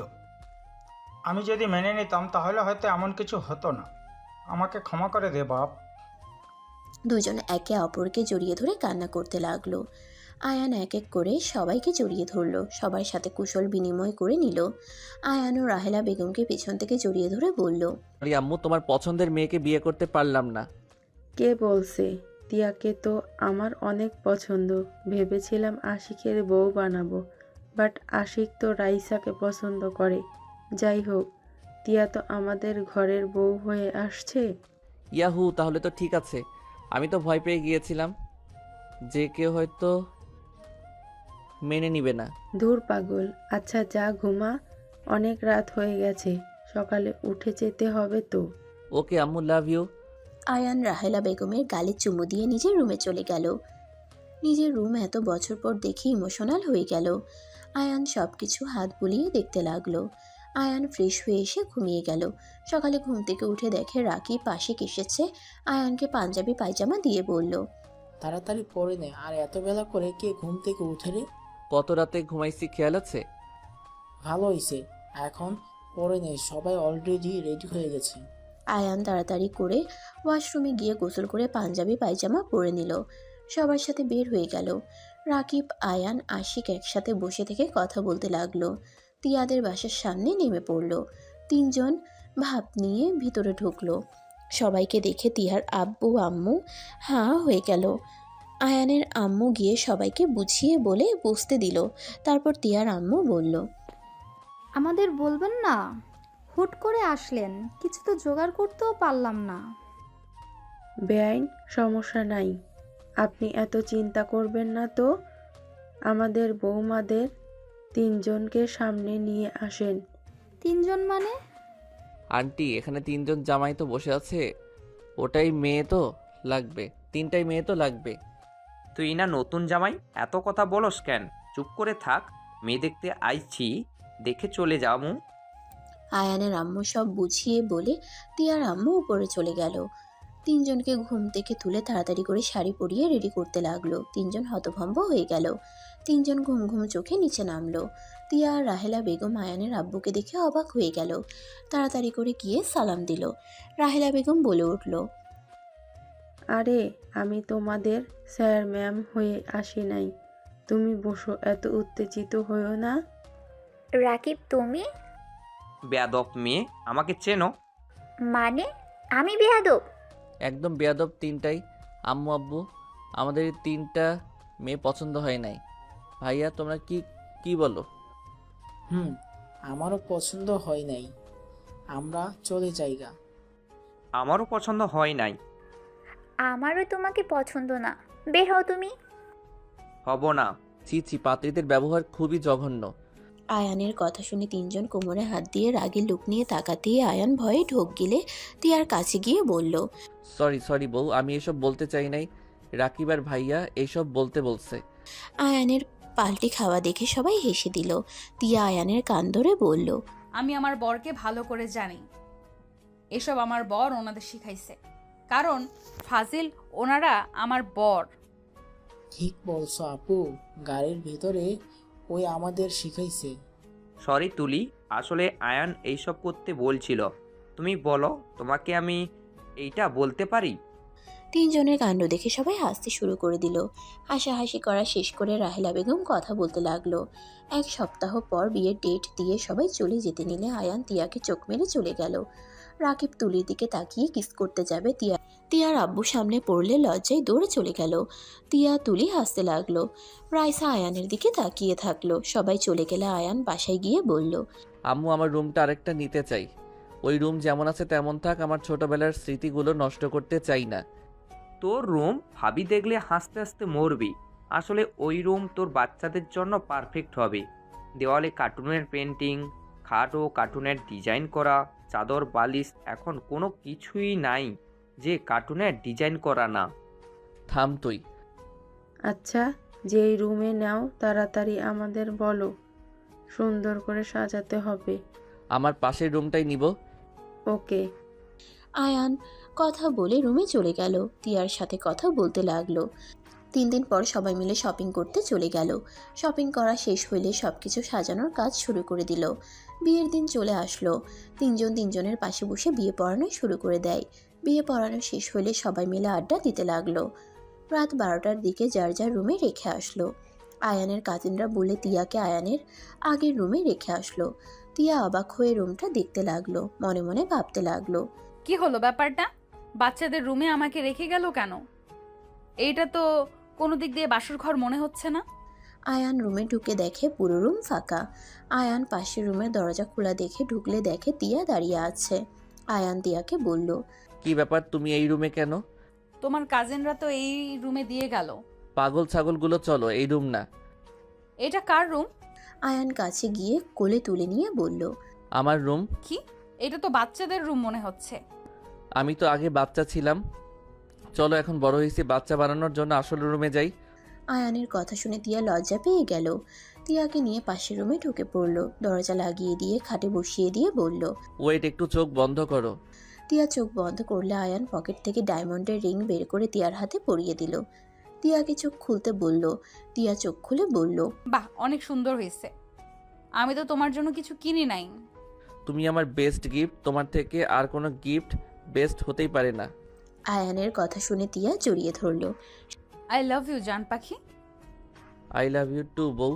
আমি যদি মেনে নিতাম তাহলে হয়তো এমন কিছু হতো না। আমাকে ক্ষমা করে দে বাপ। দুজন একে অপরকে জড়িয়ে ধরে কান্না করতে লাগলো। আয়ান এক এক করে সবাইকে জড়িয়ে ধরলো, সবার সাথে কুশল বিনিময় করে নিল। আয়ান ও রাহেলা বেগমকে পেছন থেকে জড়িয়ে ধরে বলল, সরি আম্মু, তোমার পছন্দের মেয়েকে বিয়ে করতে পারলাম না। কে বলছে? তিয়াকে তো আমার অনেক পছন্দ। ভেবেছিলাম আশিকের বউ বানাবো, বাট আশিক তো রাইসাকে পছন্দ করে। যাই হোক, তিয়া তো আমাদের ঘরের বউ হয়ে আসছে। ইয়াহু, তাহলে তো ঠিক আছে। আমি তো ভয় পেয়ে গিয়েছিলাম যে কেউ হয়তো মেনে নিবে না। ধুর পাগল। আচ্ছা যা ঘুমা, অনেক রাত হয়ে গেছে, সকালে উঠে যেতে হবে তো। ওকে আম্মু, লাভ ইউ। আয়ান রাহেলা বেগমের গালে চুমু দিয়ে নিজের রুমে চলে গেল। নিজের রুম এত বছর পর দেখে ইমোশনাল হয়ে গেল। আয়ান সব কিছু হাত বুলিয়ে দেখতে লাগলো। আয়ান ফ্রেশ হয়ে এসে ঘুমিয়ে গেল। সকালে ঘুম থেকে উঠে দেখে রাকি পাশে এসেছে। আয়ানকে পাঞ্জাবি পায়জামা দিয়ে বলল, তাড়াতাড়ি পড়ে নে, আর এত বেলা করে কে ঘুম থেকে উঠে রে? কত রাতে ঘুমাইছি খেয়াল আছে? ভালো হইছে, এখন পড়ে নে, সবাই অলরেডি রেডি হয়ে গেছে। আয়ান তাড়াতাড়ি করে ওয়াশরুমে গিয়ে গোসল করে পাঞ্জাবি পায়জামা পরে নিল। সবার সাথে বের হয়ে গেল। রাকিব, আয়ান, আশিক একসাথে বসে থেকে কথা বলতে লাগলো। তিয়াদের বাসার সামনে নেমে পড়ল। তিনজন ভাব নিয়ে ভিতরে ঢুকলো। সবাইকে দেখে তিয়ার আব্বু আম্মু হাঁ হয়ে গেল। আয়ানের আম্মু গিয়ে সবাইকে বুঝিয়ে বলে বসতে দিল। তারপর তিয়ার আম্মু বলল, আমাদের বলবেন না? হুট করে আসলেন, কিছু তো জোগাড় করতেও পারলাম না। বেআইন, সমস্যা নাই, আপনি এত চিন্তা করবেন না তো। আমাদের বৌমাদের তিনজনকে সামনে নিয়ে আসেন। তিনজন মানে? আন্টি, এখানে 3 জন জামাই তো বসে আছে, ওটাই মেয়ে তো লাগবে, 3টাই মেয়ে তো লাগবে। তুই না নতুন জামাই, এত কথা বলস কেন? চুপ করে থাক, মেয়ে দেখতে আইছি, দেখে চলে যামু। আয়ানের আম্মু সব বুঝিয়ে বলে তিয়ার আম্মু উপরে চলে গেল। তিনজনকে ঘুম থেকে তুলে তাড়াতাড়ি করে শাড়ি পরিয়ে রেডি করতে লাগলো। তিনজন হতভম্ব হয়ে গেল। তিনজন ঘুম ঘুম চোখে নিচে নামলো। তিয়া আর রাহেলা বেগম আয়ানের আব্বুকে দেখে অবাক হয়ে গেল। তাড়াতাড়ি করে গিয়ে সালাম দিল। রাহেলা বেগম বলে উঠল, আরে আমি তোমাদের স্যার ম্যাম হয়ে আসি নাই, তুমি বসো, এত উত্তেজিত হইও না। রাকিব, তুমি? বেয়াদব মেয়ে, আমাকে চেনো? মানে আমি বেয়াদব? একদম বেয়াদব 3টাই। আম্মু আব্বু, আমাদের এই 3টা মেয়ে পছন্দ হয় নাই। ভাইয়া তোমরা কি বলো? আমারও পছন্দ হয় নাই, আমরা চলে যাইগা। আমারও পছন্দ হয় নাই। আমারও তোমাকে পছন্দ না, বের হও তুমি। হব না। ছি, পাত্রীদের ব্যবহার খুবই জঘন্য। আয়ানের কথা শুনে তিনজন কোমরে হাত দিয়ে রাগের লুক নিয়ে তাকাতেই আয়ান ভয়ে ঢোক গিলে তিয়ার কাছে গিয়ে বলল, সরি বউ, আমি এসব বলতে চাই নাই। রাকিব আর ভাইয়া এইসব বলতে বলছে। আয়ানের পাল্টি খাওয়া দেখে সবাই হেসে দিল। তিয়া আয়ানের কান ধরে বলল, আমি আমার বরকে ভালো করে জানি, এসব আমার বর ওনাদের শিখাইছে। কারণ ফাজিল ওনারা আমার বর, ঠিক বলছো আপু, গাড়ির ভেতরে ওই আমাদের শিখাইছে। সরি তুলি, আসলে আয়ান এইসব করতে বলছিল। তুমি বলো, তোমাকে আমি এইটা বলতে পারি? তিনজনের কাণ্ড দেখে সবাই হাসতে শুরু করে দিল। হাসাহাসি করা শেষ করে রাহেলা বেগম কথা বলতে লাগলো। 1 সপ্তাহ পর বিয়ের ডেট দিয়ে সবাই চলে যেতে নিলে আয়ান তিয়াকে চোখ মেরে চলে গেল। রাকিব তুলির দিকে তাকিয়ে কিস করতে যাবে, তিয়ার আব্বু সামনে পড়লে লজ্জায় দৌড়ে চলে গেল। তিয়া তুলি হাসতে লাগলো। রাইসা আয়ানের দিকে তাকিয়ে থাকলো। সবাই চলে গেলে আয়ান বাসায় গিয়ে বলল, আম্মু আমার রুমটা আরেকটা নিতে চাই। ওই রুম যেমন আছে তেমন থাক, আমার ছোটবেলার স্মৃতিগুলো নষ্ট করতে চাই না। তোর রুম ভাবি দেখলে হাসতে হাসতে মরবি। আসলে ওই রুম তোর বাচ্চাদের জন্য পারফেক্ট হবে। দেওয়ালে কার্টুনের পেন্টিং, খাট ও কার্টুনের ডিজাইন করা, চাদর বালিশ, এখন কোনো কিছুই নাই যে কার্টুনের ডিজাইন করা না। থাম তুই। আচ্ছা, যেই রুমে নাও তাড়াতাড়ি আমাদের বলো, সুন্দর করে সাজাতে হবে। আমার পাশের রুমটাই নিব। ওকে। আয়ান কথা বলে রুমে চলে গেল। তিয়ার সাথে কথা বলতে লাগলো। 3 দিন পর সবাই মিলে শপিং করতে চলে গেল। শপিং করা শেষ হইলে সবকিছু সাজানোর কাজ শুরু করে দিল। বিয়ের দিন চলে আসলো। তিনজন তিনজনের পাশে বসে বিয়ে পড়ানো শুরু করে দেয়। বিয়ে পড়ানো শেষ হইলে সবাই মিলে আড্ডা দিতে লাগলো। রাত 12টার দিকে যার যার রুমে রেখে আসলো। আয়ানের কাজিনরা বলে তিয়াকে আয়ানের আগের রুমে রেখে আসলো। তিয়া অবাক হয়ে রুমটা দেখতে লাগলো, মনে মনে ভাবতে লাগলো, কি হলো ব্যাপারটা? বাচ্চাদের রুমে আমাকে রেখে গেল কেন? এইটা তো কোনো দিক দিয়ে বাসর ঘর মনে হচ্ছে না। আয়ান রুমে ঢুকে দেখে পুরো রুম ফাঁকা। আয়ান পাশের রুমের দরজা খোলা দেখে ঢুকলে দেখে তিয়া দাঁড়িয়ে আছে। আয়ান তিয়াকে বলল, কি ব্যাপার, তুমি এই রুমে কেন? তোমার কাজিনরা তো এই রুমে দিয়ে গেল। পাগল ছাগলগুলো, চলো, এই রুম না। এটা কার রুম? আয়ান কাছে গিয়ে কোলে তুলে নিয়ে বলল, আমার রুম। কি? এটা তো বাচ্চাদের রুম মনে হচ্ছে। আমি তো আগে বাচ্চা ছিলাম। চলো, এখন বড় হয়েছি, বাচ্চা বানানোর জন্য আসল রুমে যাই। আয়ানের কথা শুনে তিয়া লজ্জা পেয়ে গেল। তিয়াকে নিয়ে পাশের রুমে ঢুকে পড়ল। দরজা লাগিয়ে দিয়ে খাটে বসিয়ে দিয়ে বলল, ওয়েট, একটু চোখ বন্ধ করো। তিয়া চোখ বন্ধ করলে আয়ান পকেট থেকে ডায়মন্ডের রিং বের করে তিয়ার হাতে পরিয়ে দিল। তিয়াকে চোখ খুলতে বলল। তিয়া চোখ খুলে বলল, বাহ, অনেক সুন্দর হয়েছে। আমি তো তোমার জন্য কিছু কিনি নাই। তুমি আমার বেস্ট গিফট, তোমার থেকে আর কোনো গিফট বেস্ট হতেই পারে না। আয়ানের কথা শুনে তিয়া জড়িয়ে ধরল। আই লাভ ইউ জান পাখি। আই লাভ ইউ টু বউ।